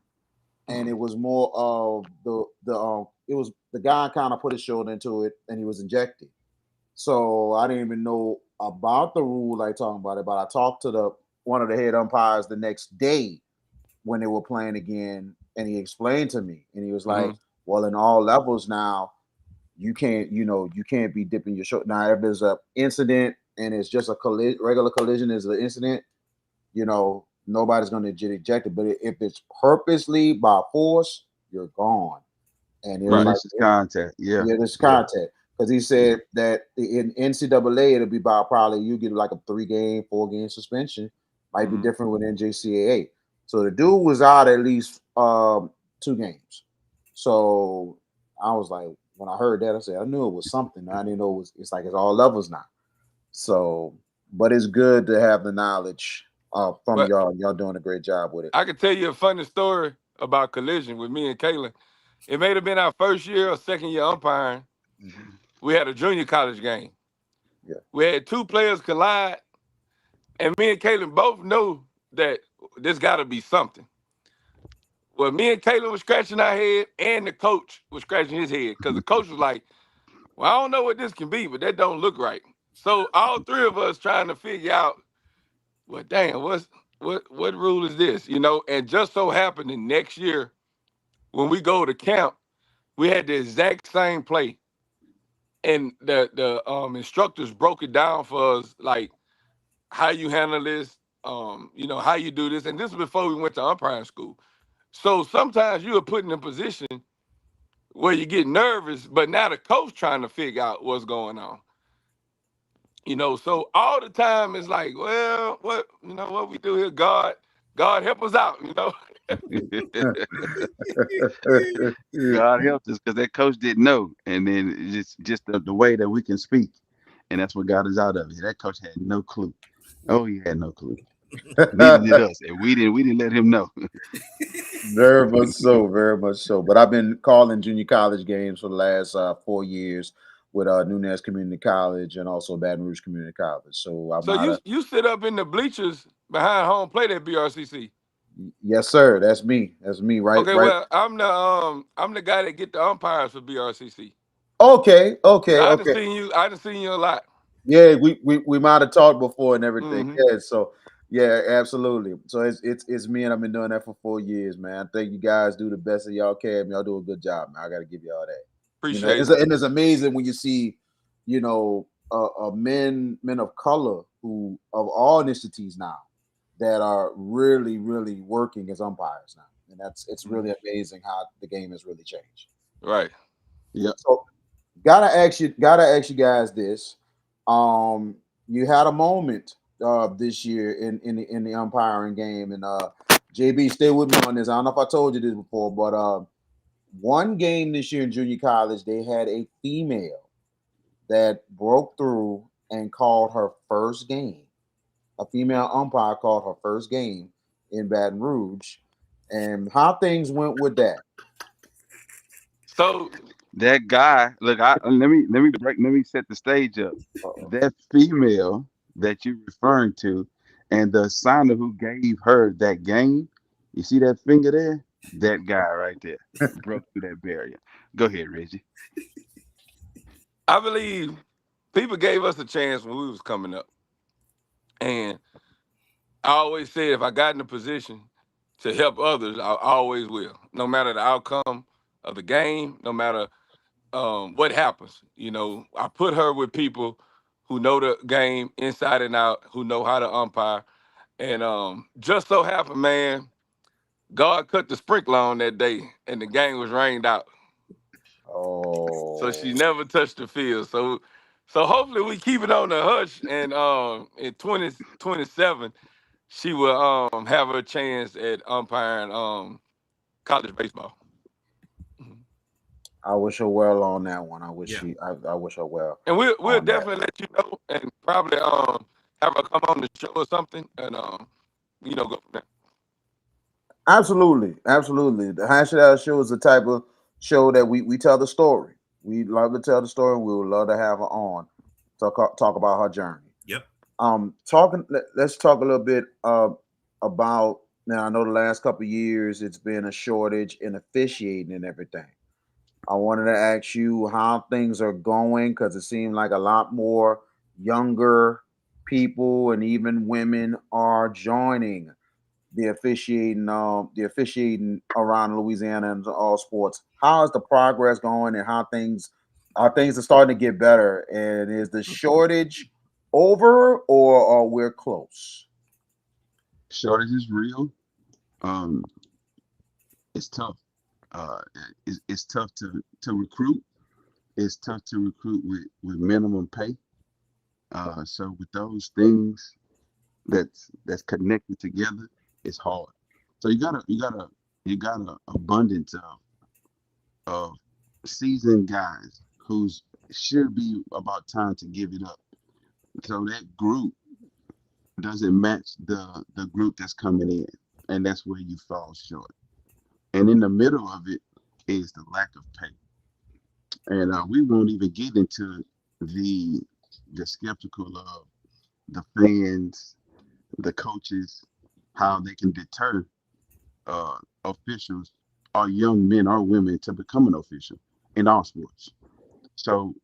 And it was more of it was the guy kind of put his shoulder into it and he was injected. So I didn't even know about the rule like talking about it, but I talked to the one of the head umpires the next day when they were playing again, and he explained to me, and he was like, "Well, in all levels now, you can't be dipping your shoulder. Now, if there's a incident and it's just a regular collision is an incident, nobody's going to get ejected. But if it's purposely by force, you're gone." And it was Right. like, This is contact. Yeah. yeah, this Yeah. contact. Because he said that in NCAA, it'll be about probably you get like a 3-game, 4-game suspension. Might be different with NJCAA. So the dude was out at least 2 games. So I was like, when I heard that, I said, I knew it was something. I didn't know it's like it's all levels now. So, but it's good to have the knowledge from But y'all. Y'all doing a great job with it. I can tell you a funny story about collision with me and Kaylin. It may have been our first year or second year umpiring. We had a junior college game. Yeah. We had 2 players collide, and me and Kaylin both know that this got to be something. Well, me and Kaylin was scratching our head, and the coach was scratching his head because the coach was like, "Well, I don't know what this can be, but that don't look right." So all 3 of us trying to figure out, well, damn, what rule is this? And just so happened the next year when we go to camp, we had the exact same play, and the instructors broke it down for us, like how you handle this, how you do this, and this was before we went to umpiring school. So sometimes you are put in a position where you get nervous, but now the coach trying to figure out what's going on. So all the time it's like, well, what we do here, God help us out. God helped us because that coach didn't know, and then it's just the way that we can speak, and that's what got us out of it. That coach had no clue. Oh, he had no clue. Neither did us, and we didn't let him know. Very much so, very much so. But I've been calling junior college games for the last 4 years with Nunez Community College and also Baton Rouge Community College. So I'm So out you of you sit up in the bleachers behind home plate at BRCC. yes, sir. That's me. That's me. Right, Okay, right. well, I'm the guy that get the umpires for BRCC. Okay, So okay, I done okay. seen you. I done seen you a lot. Yeah, we might have talked before and everything. Mm-hmm. Yeah, so yeah, absolutely. So it's me, and I've been doing that for 4 years, man. I think you guys do the best that y'all can. Y'all do a good job, man. I got to give y'all that. Appreciate it. And it's amazing when you see, men of color who of all ethnicities now that are really, really working as umpires now, and it's really amazing how the game has really changed. Right. Yep. So gotta ask you guys this. You had a moment this year in the umpiring game, and JB, stay with me on this. I don't know if I told you this before, but one game this year in junior college, they had a female that broke through and called her first game. A female umpire called her first game in Baton Rouge, and how things went with that. So That guy, look, let me set the stage up. Uh-oh. That female that you're referring to, and the signer who gave her that game, you see that finger there? That guy right there broke through that barrier. Go ahead, Reggie. I believe people gave us a chance when we was coming up, and I always said if I got in a position to help others, I always will, no matter the outcome of the game, no matter what happens. I put her with people who know the game inside and out, who know how to umpire, and just so happened, man, God cut the sprinkler on that day, and the game was rained out. So Oh, she never touched the field. So hopefully we keep it on the hush, and in 2027 she will have her chance at umpiring college baseball. Mhm. I wish her well on that one. I wish Yeah. I wish her well And we'll on that. definitely let you know, and probably have her come on the show or something, and go from there. Absolutely, absolutely. The Hash It Out Show is the type of show that we tell the story. We love to tell the story. We would love to have her on talk about her journey. Yep. Let's talk a little bit about now. I know the last couple of years it's been a shortage in officiating and everything. I wanted to ask you how things are going because it seemed like a lot more younger people and even women are joining the officiating around Louisiana and all sports. How is the progress going, and how things are starting to get better? And is the shortage over, or are we close? Shortage is real. Um, it's tough. Uh, it's tough to recruit. It's tough to recruit with minimum pay. So with those things that's connected together, it's hard. So you got a abundance of seasoned guys who's should be about time to give it up. So that group doesn't match the group that's coming in, and that's where you fall short. And in the middle of it is the lack of pay. And we won't even get into the the skeptical of the fans, the coaches, how they can deter officials or young men or women to become an official in all sports. So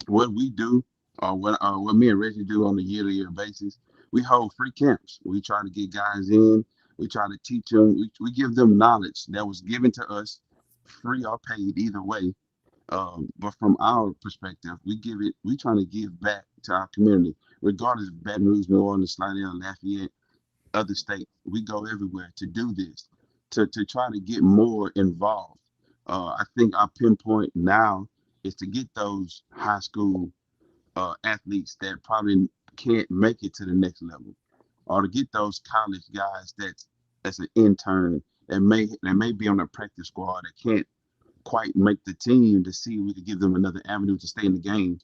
what we do, or what me and Reggie do on a year-to-year basis, we hold free camps. We try to get guys in. We try to teach them. We give them knowledge that was given to us, free or paid, either way. But from our perspective, we give it. We trying to give back to our community, regardless of Baton Rouge, New Orleans, Slidell, Lafayette, other states. We go everywhere to do this, to try to get more involved. I think our pinpoint now is to get those high school athletes that probably can't make it to the next level, or to get those college guys that's an intern that may be on a practice squad that can't quite make the team, to see if we could give them another avenue to stay in the game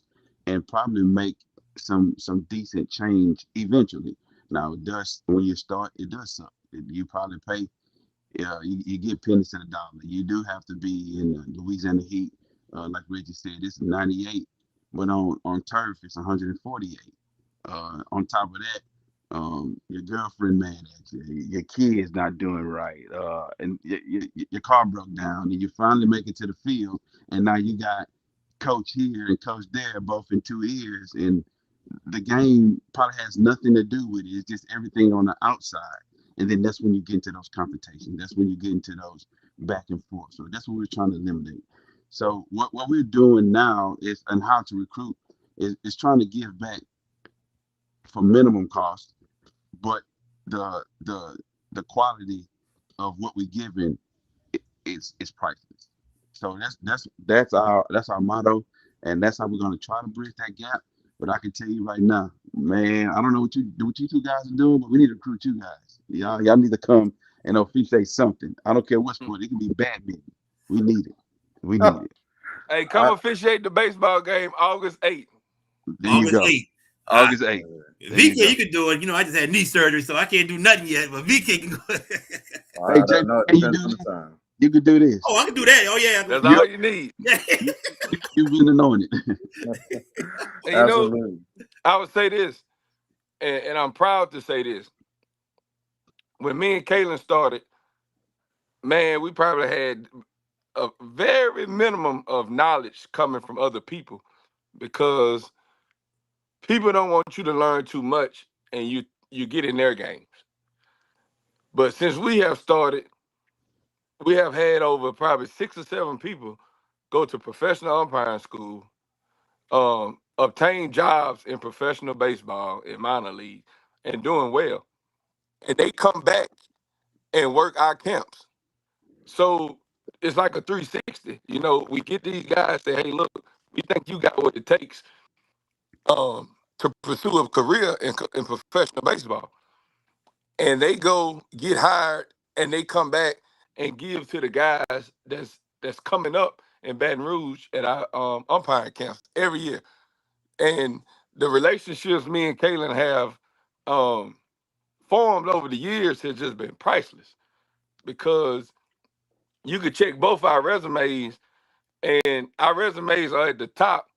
and probably make some decent change eventually. Now it does, when you start, it does suck. You probably pay, you get pennies to the dollar. You do have to be in the Louisiana heat. Like Reggie said, it's 98, but on turf it's 148. On top of that, your girlfriend mad at you, your kid's not doing right, and your car broke down, and you finally make it to the field, and now you got coach here and coach there, both in 2 years, and the game probably has nothing to do with it. It's just everything on the outside. And then that's when you get into those confrontations. That's when you get into those back and forth. So that's what we're trying to eliminate. So what we're doing now is, and how to recruit is trying to give back for minimum cost, but the quality of what we're giving is priceless. So that's our motto, and that's how we're gonna try to bridge that gap. But I can tell you right now, man, I don't know what you two guys are doing, but we need to recruit you guys. Y'all need to come and officiate something. I don't care what sport. It can be badminton. We need it. We need it. Hey, come officiate the baseball game August 8th. There you August go. 8th. August 8th. There you VK, go. you can do it. I just had knee surgery, so I can't do nothing yet. But VK can go. Hey, I JB, don't know. It can you depends do on the this? time. You can do this. Oh, I can do that. Oh yeah. That's You, all you need. Yeah. you've been on it. And Absolutely. I would say this, and I'm proud to say this. When me and Kaylin started, man, we probably had a very minimum of knowledge coming from other people because people don't want you to learn too much and you get in their games. But since we have started, we have had over probably 6 or 7 people go to professional umpiring school, obtain jobs in professional baseball in minor league, and doing well. And they come back and work our camps. So it's like a 360. We get these guys say, hey, look, we think you got what it takes to pursue a career in professional baseball. And they go get hired and they come back and give to the guys that's coming up in Baton Rouge at our umpiring camps every year. And the relationships me and Kaylin have um, formed over the years has just been priceless because you could check both our resumes, and our resumes are at the top,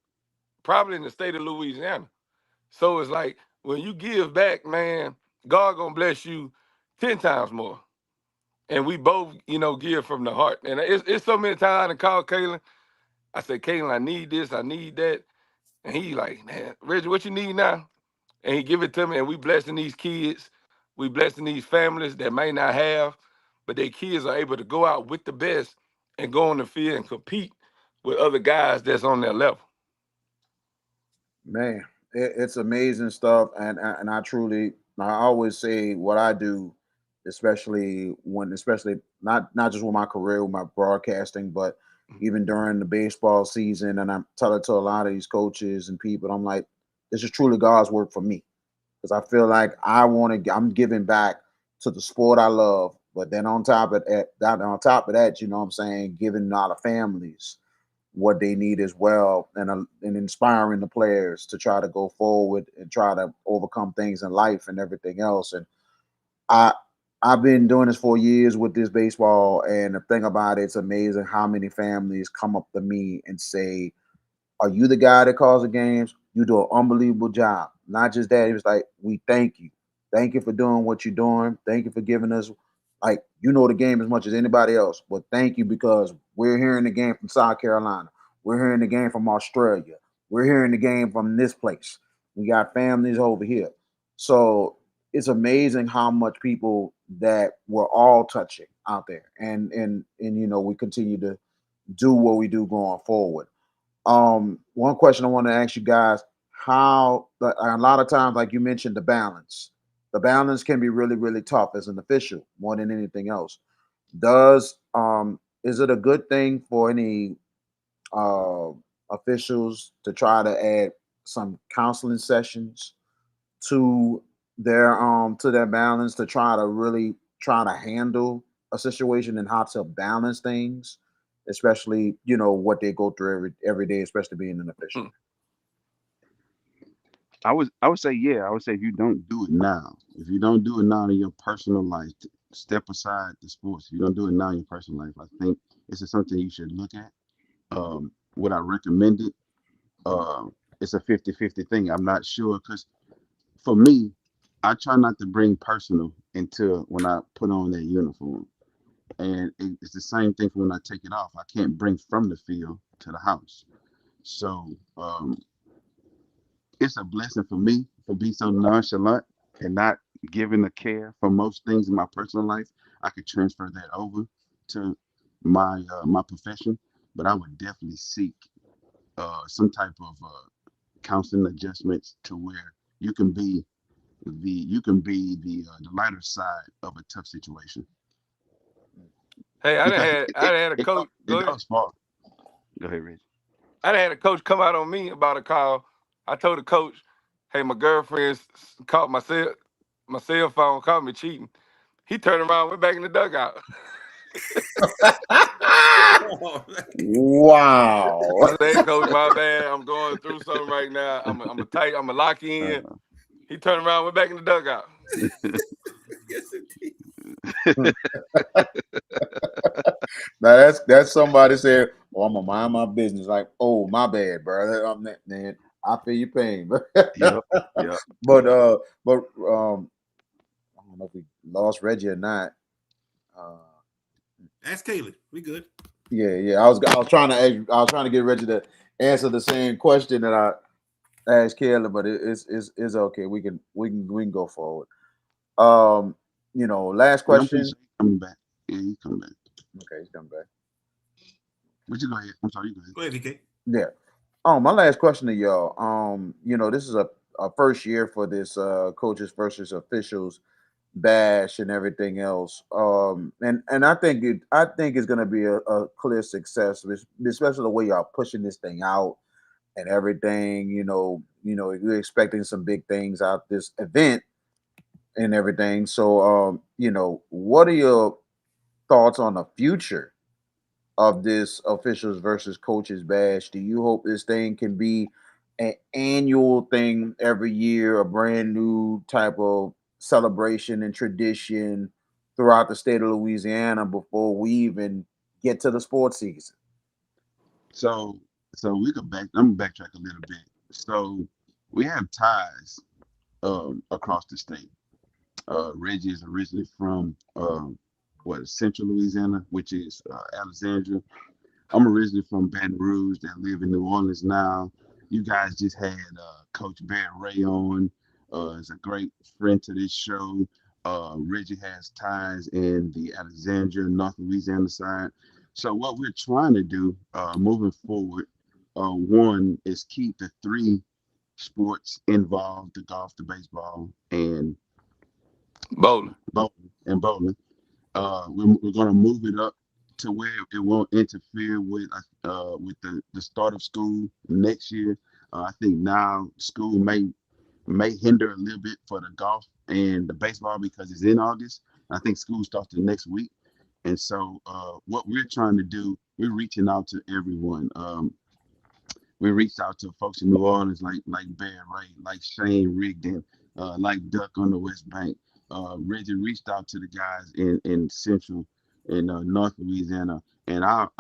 probably in the state of Louisiana. So it's like when you give back, man, God gonna bless you 10 times more. And we both, give from the heart. And it's so many times I call Kaylin. I say, Kaylin, I need this, I need that. And he like, man, Reggie, what you need now? And he give it to me, and we blessing these kids, we blessing these families that may not have, but their kids are able to go out with the best and go on the field and compete with other guys that's on their level. Man, it's amazing stuff, and I always say what I do, especially not just with my career with my broadcasting, but even during the baseball season, and I'm telling to a lot of these coaches and people, I'm like, this is truly God's work for me because I feel like I'm giving back to the sport I love, but then on top of that, you know what I'm saying, giving a lot of families what they need as well, and inspiring the players to try to go forward and try to overcome things in life and everything else. And I I've been doing this for years with this baseball, and the thing about it's amazing how many families come up to me and say, are you the guy that calls the games? You do an unbelievable job. Not just that, it was like, we thank you. Thank you for doing what you're doing. Thank you for giving us, like, you know the game as much as anybody else. But thank you because we're hearing the game from South Carolina. We're hearing the game from Australia. We're hearing the game from this place. We got families over here. So it's amazing how much people that we're all touching out there. And we continue to do what we do going forward. One question I want to ask you guys: how a lot of times, like you mentioned, the balance can be really, really tough as an official more than anything else. Does is it a good thing for any uh, officials to try to add some counseling sessions to their balance to try to really try to handle a situation and how to balance things, especially what they go through every day, especially being an official. Hmm. I would say yeah. I would say if you don't do it now, if you don't do it now in your personal life, step aside the sports. If you don't do it now in your personal life, I think this is something you should look at. Would I recommend it? It's a 50-50 thing. I'm not sure because for me, I try not to bring personal into when I put on that uniform. And it's the same thing for when I take it off. I can't bring from the field to the house. So it's a blessing for me for being so nonchalant and not giving a care for most things in my personal life. I could transfer that over to my profession, but I would definitely seek some type of counseling adjustments to where you can be the lighter side of a tough situation Hey, because I done had a coach. it Go ahead. goes far. Go ahead, Rich. I done had a coach come out on me about a call. I told the coach, "Hey, my girlfriend caught my cell phone, caught me cheating." He turned around, went back in the dugout. Wow. I said, "Hey, coach, my bad. I'm going through something right now. I'm a lock in." He turned around, went back in the dugout. Now that's somebody said, "Oh, I'm gonna mind my business." Like, oh, my bad, bro. Man, I feel your pain, Yep. but I don't know if we lost Reggie or not. Ask Kaylee. We good. Yeah. I was trying to get Reggie to answer the same question that I asked Kayla, but it's okay. We can go forward. Last And I'm pretty question. sure he's coming back. Yeah, he's coming back. Okay, he's coming back. But you go ahead. I'm sorry, you go ahead. Go ahead, VK. Yeah. Oh, my last question to y'all. This is a first year for this coaches versus officials bash and everything else. And I think it's gonna be a clear success, especially the way y'all pushing this thing out and everything. You're expecting some big things out this event and everything. So what are your thoughts on the future of this officials versus coaches bash? Do you hope this thing can be an annual thing every year, a brand new type of celebration and tradition throughout the state of Louisiana before we even get to the sports season? So we could I'm gonna backtrack a little bit. So we have ties across the state. Reggie is originally from Central Louisiana, which is Alexandria. I'm originally from Baton Rouge that live in New Orleans now. You guys just had Coach Barry Ray on. Is a great friend to this show. Reggie has ties in the Alexandria, North Louisiana side. So what we're trying to do moving forward, one is keep the three sports involved: the golf, the baseball, and Bowling. bowling. We're going to move it up to where it won't interfere with the start of school next year. I think now school may hinder a little bit for the golf and the baseball because it's in August. I think school starts the next week, and so what we're trying to do, we're reaching out to everyone. We reached out to folks in New Orleans like Bear Ray, like Shane Rigdon, like Duck on the West Bank. Reggie reached out to the guys in Central and North Louisiana, and our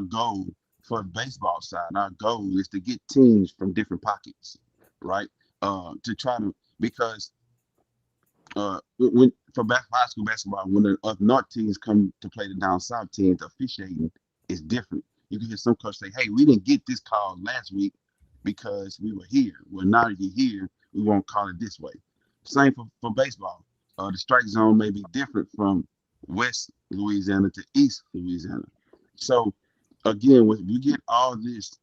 goal for the baseball side, our goal is to get teams from different pockets, right? To try to because when for high school basketball, when the up north teams come to play the down south teams, the officiating is different. You can hear some coach say, "Hey, we didn't get this call last week because we were here. Well, now you're here, we won't call it this way." Same for baseball. The strike zone may be different from West Louisiana to East Louisiana. So again, when you get all this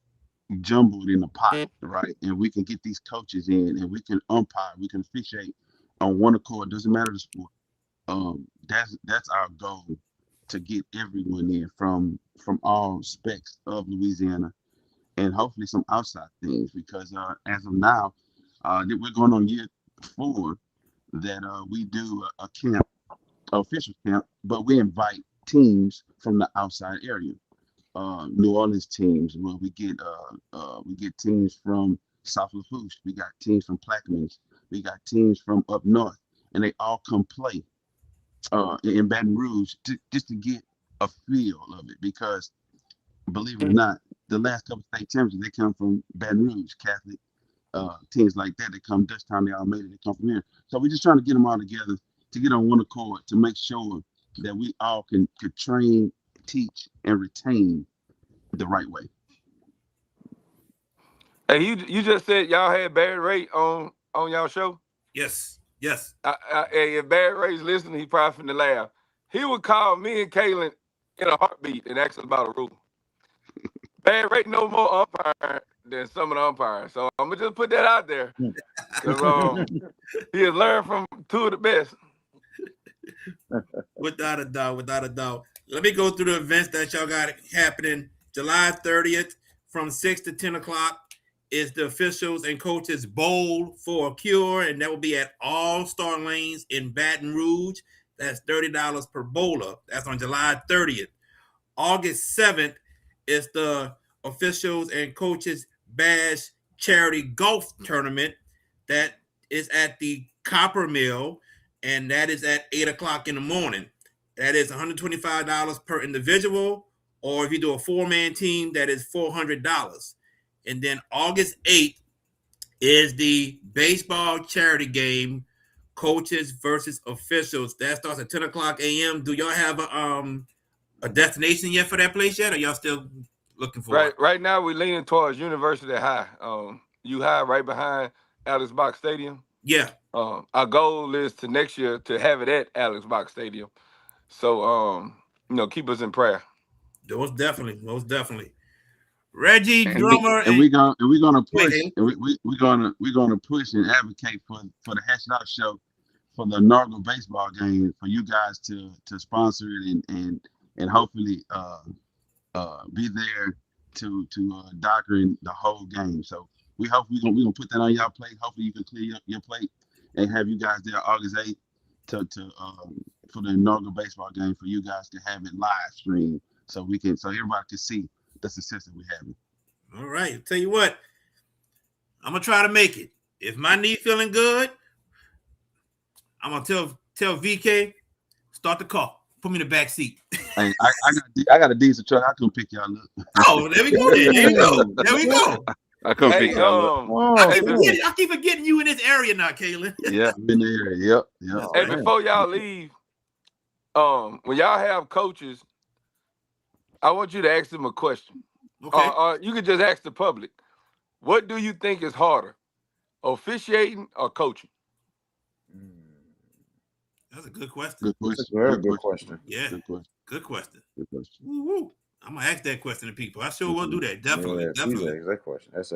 jumbled in a pot, right? And we can get these coaches in, and we can umpire, we can officiate on one accord. Doesn't matter the sport. That's our goal, to get everyone in from all specs of Louisiana, and hopefully some outside things. Because as of now, we're going on year 4 that we do a camp, official camp, but we invite teams from the outside area. New Orleans teams. Well, we get teams from South Lafourche. We got teams from Plaquemines. We got teams from up north, and they all come play in Baton Rouge just to get a feel of it. Because believe it or not, the last couple state championships they come from Baton Rouge, Catholic teams like that. They come Dutchtown, they all made it. They come from here. So we're just trying to get them all together to get on one accord to make sure that we all could train, teach, and retain the right way. Hey, you just said y'all had Barry Ray on y'all show. Yes. Hey, if Barry Ray's listening, he probably finna laugh. He would call me and Kaylin in a heartbeat and ask us about a rule. Barry Ray no more umpire than some of the umpires. So I'm gonna just put that out there. Because he has learned from 2 of the best. Without a doubt. Let me go through the events that y'all got happening. July 30th from 6 to 10 o'clock is the officials and coaches bowl for a cure, and that will be at All Star Lanes in Baton Rouge. That's $30 per bowler. That's on July 30th. August 7th is the officials and coaches bash charity golf tournament that is at the Copper Mill, and that is at 8 o'clock in the morning. That is $125 per individual, or if you do a 4-man team, that is $400. And then August 8th is the baseball charity game, coaches versus officials. That starts at 10 o'clock a.m. Do y'all have a destination yet for that place yet? Or y'all still looking for it? Right now, we're leaning towards University High. U High right behind Alex Box Stadium. Yeah. Our goal is to next year to have it at Alex Box Stadium. So, keep us in prayer. Most definitely. Reggie And Drummer, we're gonna push, Wait, and we're gonna push and advocate for the Hash It Out show for the inaugural baseball game for you guys to sponsor it and hopefully be there to doctor the whole game. So we hope we're gonna put that on y'all plate. Hopefully you can clear your plate and have you guys there August 8th to for the inaugural baseball game for you guys to have it live streamed so everybody can see the success that we're having. all right. Tell you what, I'm gonna try to make it. If my knee feeling good, I'm gonna tell VK start the car. Put me in the back seat. Hey, I got a diesel truck. I can pick y'all up. Oh, there we go. There we go. I come pick y'all up. I keep forgetting you in this area now, Kaylin. Yeah, I'm in the area. Yep. Hey, before y'all leave, when y'all have coaches, I want you to ask them a question. Okay. You could just ask the public. What do you think is harder, officiating or coaching? That's a good question. Good question. Yeah. Good question. Woo-woo. I'm gonna ask that question to people. I sure will do that. Definitely. Yeah, definitely. Exact question. That's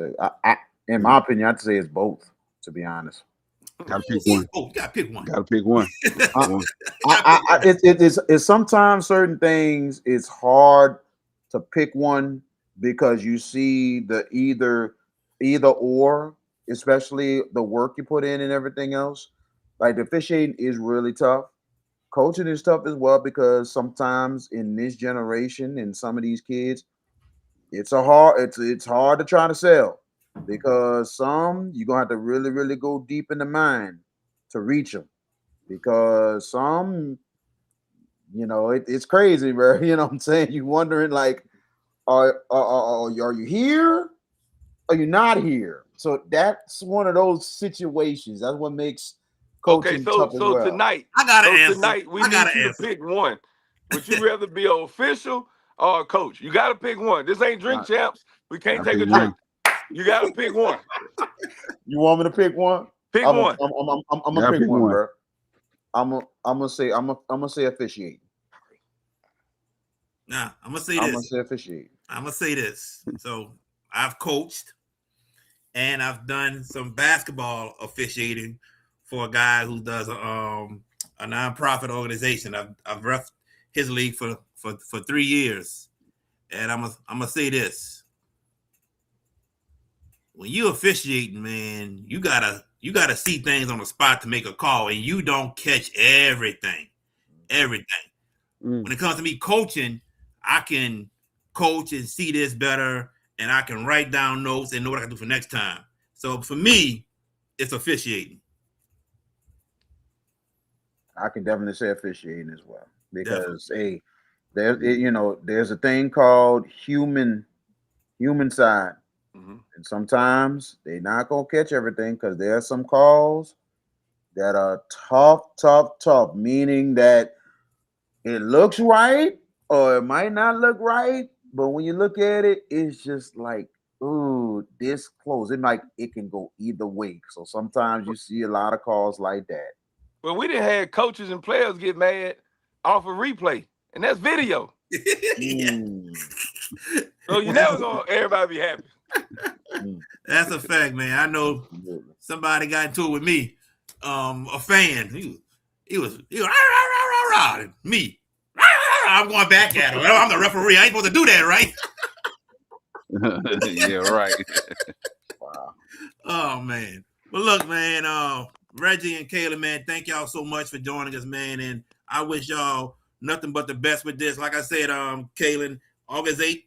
in my opinion, I'd say it's both. To be honest, gotta pick one. Oh, you gotta pick one. It's sometimes certain things it's hard to pick one because you see the either or, especially the work you put in and everything else. Like the officiating is really tough. Coaching is tough as well because sometimes in this generation and some of these kids, it's hard to try to sell because some you're gonna have to really, really go deep in the mind to reach them because some, it's crazy, bro. You know what I'm saying? You wondering like, are you here? Are you not here? So that's one of those situations. That's what makes coaching tough as well. Tonight, I gotta answer. Tonight we need you to pick one. Would you rather be an official or a coach? You got to pick one. This ain't drink champs. We can't take a drink. You got to pick one. You want me to pick one? Pick one. I'm gonna pick one, bro. I'm gonna say officiating. Nah, I'm gonna say this. I'm gonna say officiating. I'm gonna say this. So I've coached and I've done some basketball officiating for a guy who does a nonprofit organization. I've ref his league for 3 years, and I'm gonna say this: when you officiating, man, you gotta see things on the spot to make a call, and you don't catch everything. When it comes to me coaching, I can coach and see this better, and I can write down notes and know what I can do for next time. So for me, it's officiating. I can definitely say officiating as well because there's a thing called human side, and sometimes they're not gonna catch everything because there are some calls that are tough, meaning that it looks right or it might not look right, but when you look at it, it's just like, ooh, this close. It can go either way. So sometimes you see a lot of calls like that. Well, we didn't have coaches and players get mad off a replay, and that's video. So you never gonna everybody be happy. That's a fact, man. I know somebody got into it with me. A fan. He was rah, rah, rah, rah, me. Rah, rah, rah. I'm going back at him. I'm the referee. I ain't supposed to do that, right? Yeah, right. Wow. Oh man. Well, look, man. Reggie and Kayla, man, thank y'all so much for joining us, man. And I wish y'all nothing but the best with this. Like I said, Kaylin, August 8th,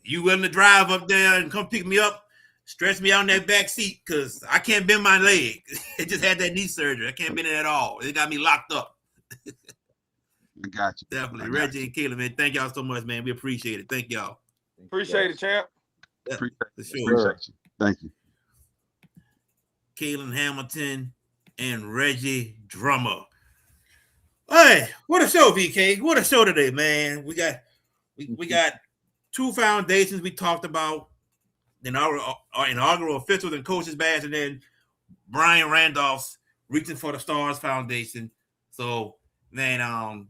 you willing to drive up there and come pick me up? Stretch me out in that back seat because I can't bend my leg. It just had that knee surgery. I can't bend it at all. It got me locked up. I got you. Definitely. Reggie and Kaylin, man, thank y'all so much, man. We appreciate it. Thank y'all. Appreciate it, champ. Yeah, Appreciate sure. you. Thank you. Kaylin Hamilton and Reggie Drummer. Hey, what a show, VK. What a show today, man. We got two foundations we talked about. Inaugural officials and coaches badge, and then Brian Randolph's Reaching for the Stars Foundation. So, man,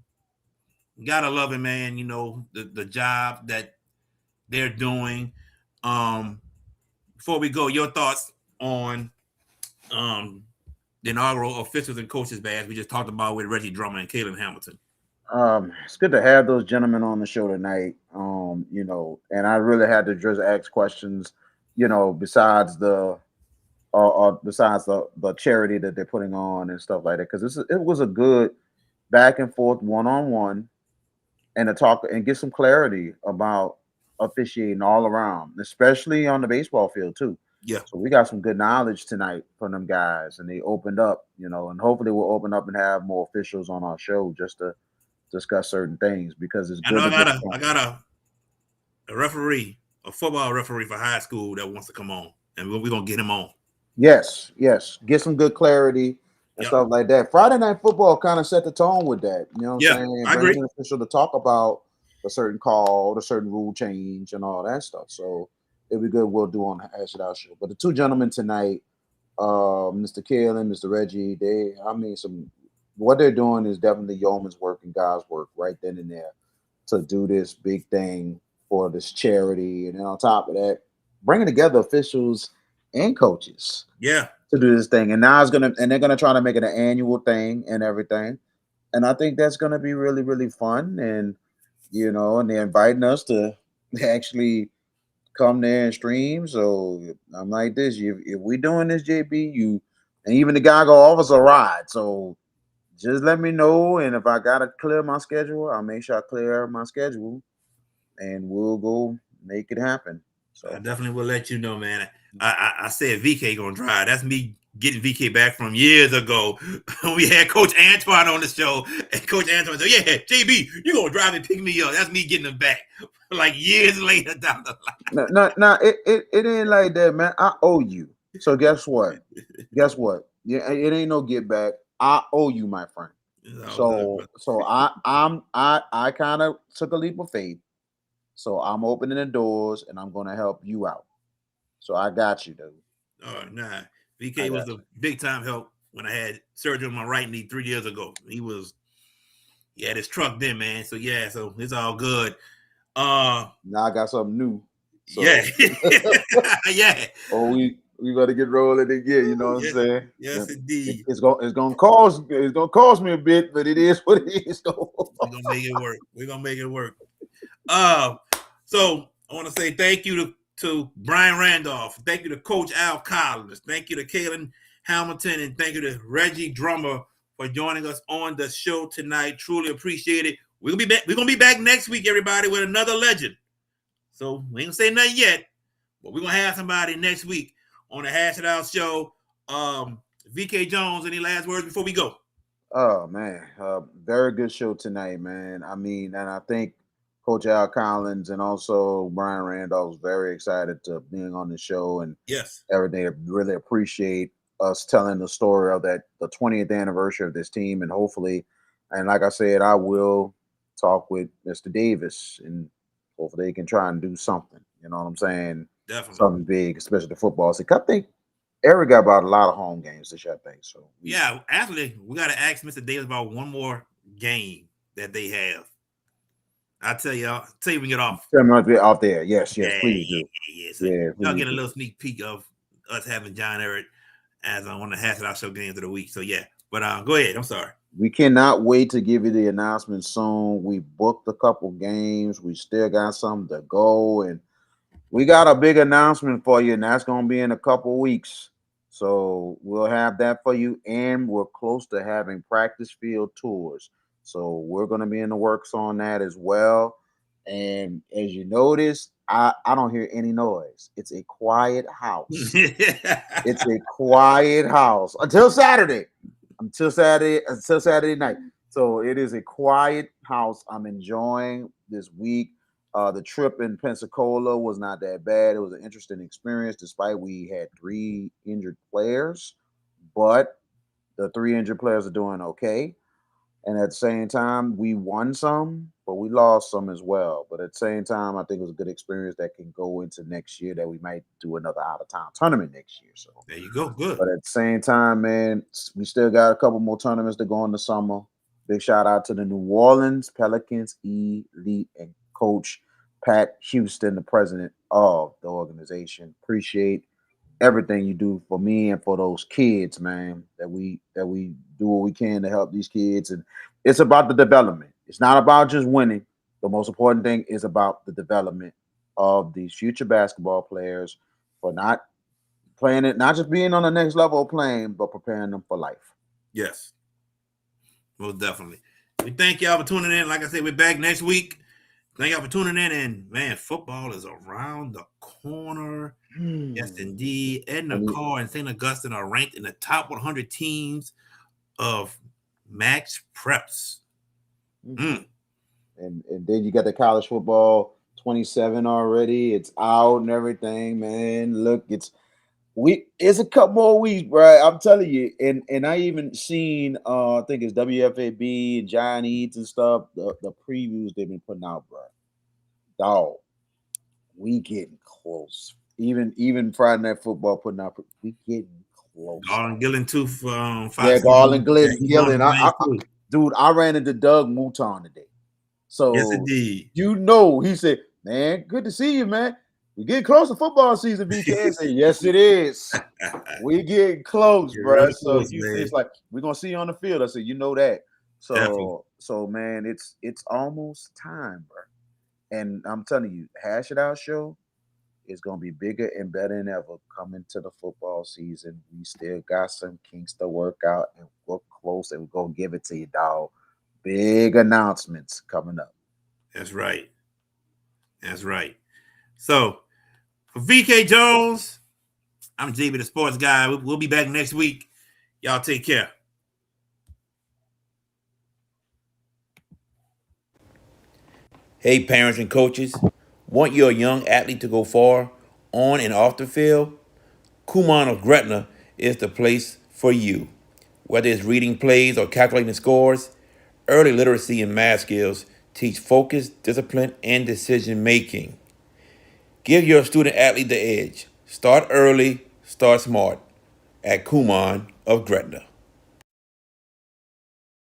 gotta love it, man. You know, the job that they're doing. Before we go, your thoughts on the inaugural officials and coaches badge we just talked about with Reggie Drummer and Kaylin Hamilton. It's good to have those gentlemen on the show tonight. And I really had to just ask questions, besides the charity that they're putting on and stuff like that, because it was a good back and forth one-on-one and to talk and get some clarity about officiating all around, especially on the baseball field too. Yeah. So we got some good knowledge tonight from them guys, and they opened up, and hopefully we'll open up and have more officials on our show just to discuss certain things, because it's good. I got a referee, a football referee for high school that wants to come on, and we're gonna get him on. Yes, get some good clarity and stuff like that. Friday Night Football kind of set the tone with that. You know what I'm saying? I agree. Bring an official to talk about a certain call, a certain rule change, and all that stuff. So it'll be good. We'll do on the Hash It Out show. But the two gentlemen tonight, Mr. Kaylin, Mr. Reggie, what they're doing is definitely yeoman's work and God's work right then and there to do this big thing for this charity. And then on top of that, bringing together officials and coaches to do this thing. And now they're gonna try to make it an annual thing and everything. And I think that's gonna be really, really fun. And and they're inviting us to actually come there and stream. So I'm like this: if we doing this, JB, and even the guy go offer us a ride. So just let me know, and if I gotta clear my schedule, I'll make sure I clear my schedule, and we'll go make it happen. So I definitely will let you know, man. I said VK gonna drive. That's me getting VK back from years ago. We had Coach Antoine on the show, and Coach Antoine said, "Yeah, JB, you gonna drive and pick me up." That's me getting him back, like years later down the line. No, it ain't like that, man. I owe you. So guess what? Yeah, it ain't no get back. I owe you, my friend. So I kind of took a leap of faith. So I'm opening the doors and I'm gonna help you out. So I got you, dude. Oh, nah. VK was the big time help when I had surgery on my right knee 3 years ago. He had his truck then, man. So yeah, so it's all good. Now I got something new. So. Yeah. Yeah. Oh, we got to get rolling again. You know what I'm saying? Yes, indeed. It's gonna cost me a bit, but it is what it is. We're gonna make it work. So I want to say thank you to Brian Randolph. Thank you to Coach Al Collins. Thank you to Kaylin Hamilton, and thank you to Reggie Drummer for joining us on the show tonight. Truly appreciate it. We're gonna be back next week, everybody, with another legend. So we ain't gonna say nothing yet, but we're gonna have somebody next week on the Hash It Out show. VK Jones, any last words before we go? Oh man, very good show tonight, man. I mean, and I think Coach Al Collins and also Brian Randolph was very excited to being on the show, and everything. I really appreciate us telling the story of the 20th anniversary of this team, and hopefully, and like I said, I will talk with Mr. Davis, and hopefully they can try and do something. You know what I'm saying? Definitely something big, especially the football. So I think Eric got about a lot of home games this year, I think. So actually, we got to ask Mr. Davis about one more game that they have. I'll tell you when we get off. Off there. Yes, please do. So y'all get a little sneak peek of us having John Ehret as on one of the Hash It Out show games of the week. So yeah, but go ahead. I'm sorry. We cannot wait to give you the announcement soon. We booked a couple games. We still got some to go, and we got a big announcement for you, and that's going to be in a couple weeks. So we'll have that for you, and we're close to having practice field tours. So we're going to be in the works on that as well. And as you notice, I don't hear any noise. It's a quiet house. It's a quiet house until Saturday. Until Saturday night. So it is a quiet house. I'm enjoying this week. The trip in Pensacola was not that bad. It was an interesting experience, despite we had 3 injured players, but the 3 injured players are doing okay. And at the same time, we won some, but we lost some as well. But at the same time, I think it was a good experience that can go into next year, that we might do another out of town tournament next year. So there you go. Good. but at the same time, man, we still got a couple more tournaments to go in the summer. Big shout out to the New Orleans Pelicans Elite and Coach Pat Houston, the president of the organization. Appreciate everything you do for me and for those kids, man. That we do what we can to help these kids, and it's about the development. It's not about just winning. The most important thing is about the development of these future basketball players, for not playing it, not just being on the next level of playing, but preparing them for life. Yes, most definitely. We thank y'all for tuning in. Like I said, we're back next week. Thank y'all for tuning in. And man, football is around the corner. Yes, indeed. Edna Carr and St. Augustine are ranked in the top 100 teams of Max Preps. And then you got the college football 27 already. It's out and everything, man. Look, it's a couple more weeks, bro. I'm telling you. And I even seen I think it's WFAB and John Eads and stuff, the previews they've been putting out, bro. Dog, we getting close. Even Friday Night Football putting out, we getting close. Garland Gillen too for Garland Gillen. Dude, I ran into Doug Mouton today. So yes, indeed. He said, man, good to see you, man. We getting close to football season, BK. I said, yes, it is. We getting close, bro. Really so close, it's like, we're gonna see you on the field. I said, you know that. So definitely. So man, it's almost time, bro. And I'm telling you, Hash It Out show is gonna be bigger and better than ever coming to the football season. We still got some kinks to work out, and we're close, and we're gonna give it to you, dog. Big announcements coming up. That's right. That's right. So for VK Jones, I'm JB the Sports Guy. We'll be back next week. Y'all take care. Hey, parents and coaches. Want your young athlete to go far on and off the field? Kumon of Gretna is the place for you. Whether it's reading plays or calculating scores, early literacy and math skills teach focus, discipline, and decision making. Give your student athlete the edge. Start early, start smart at Kumon of Gretna.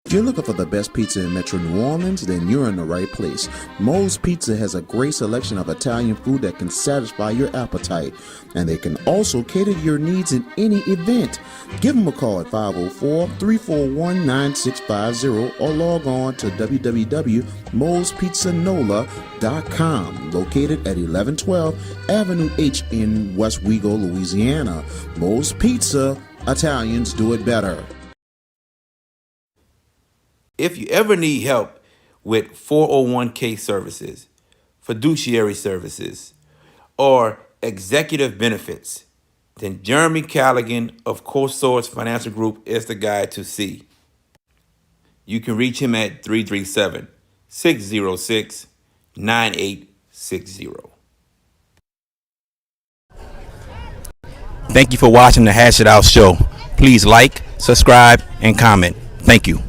If you're looking for the best pizza in Metro New Orleans, then you're in the right place. Moe's Pizza has a great selection of Italian food that can satisfy your appetite, and they can also cater to your needs in any event. Give them a call at 504-341-9650 or log on to www.moespizzanola.com, located at 1112 Avenue H in West Wego, Louisiana. Moe's Pizza, Italians do it better. If you ever need help with 401k services, fiduciary services, or executive benefits, then Jeremy Callaghan of CoSource Financial Group is the guy to see. You can reach him at 337-606-9860. Thank you for watching the Hash It Out show. Please like, subscribe, and comment. Thank you.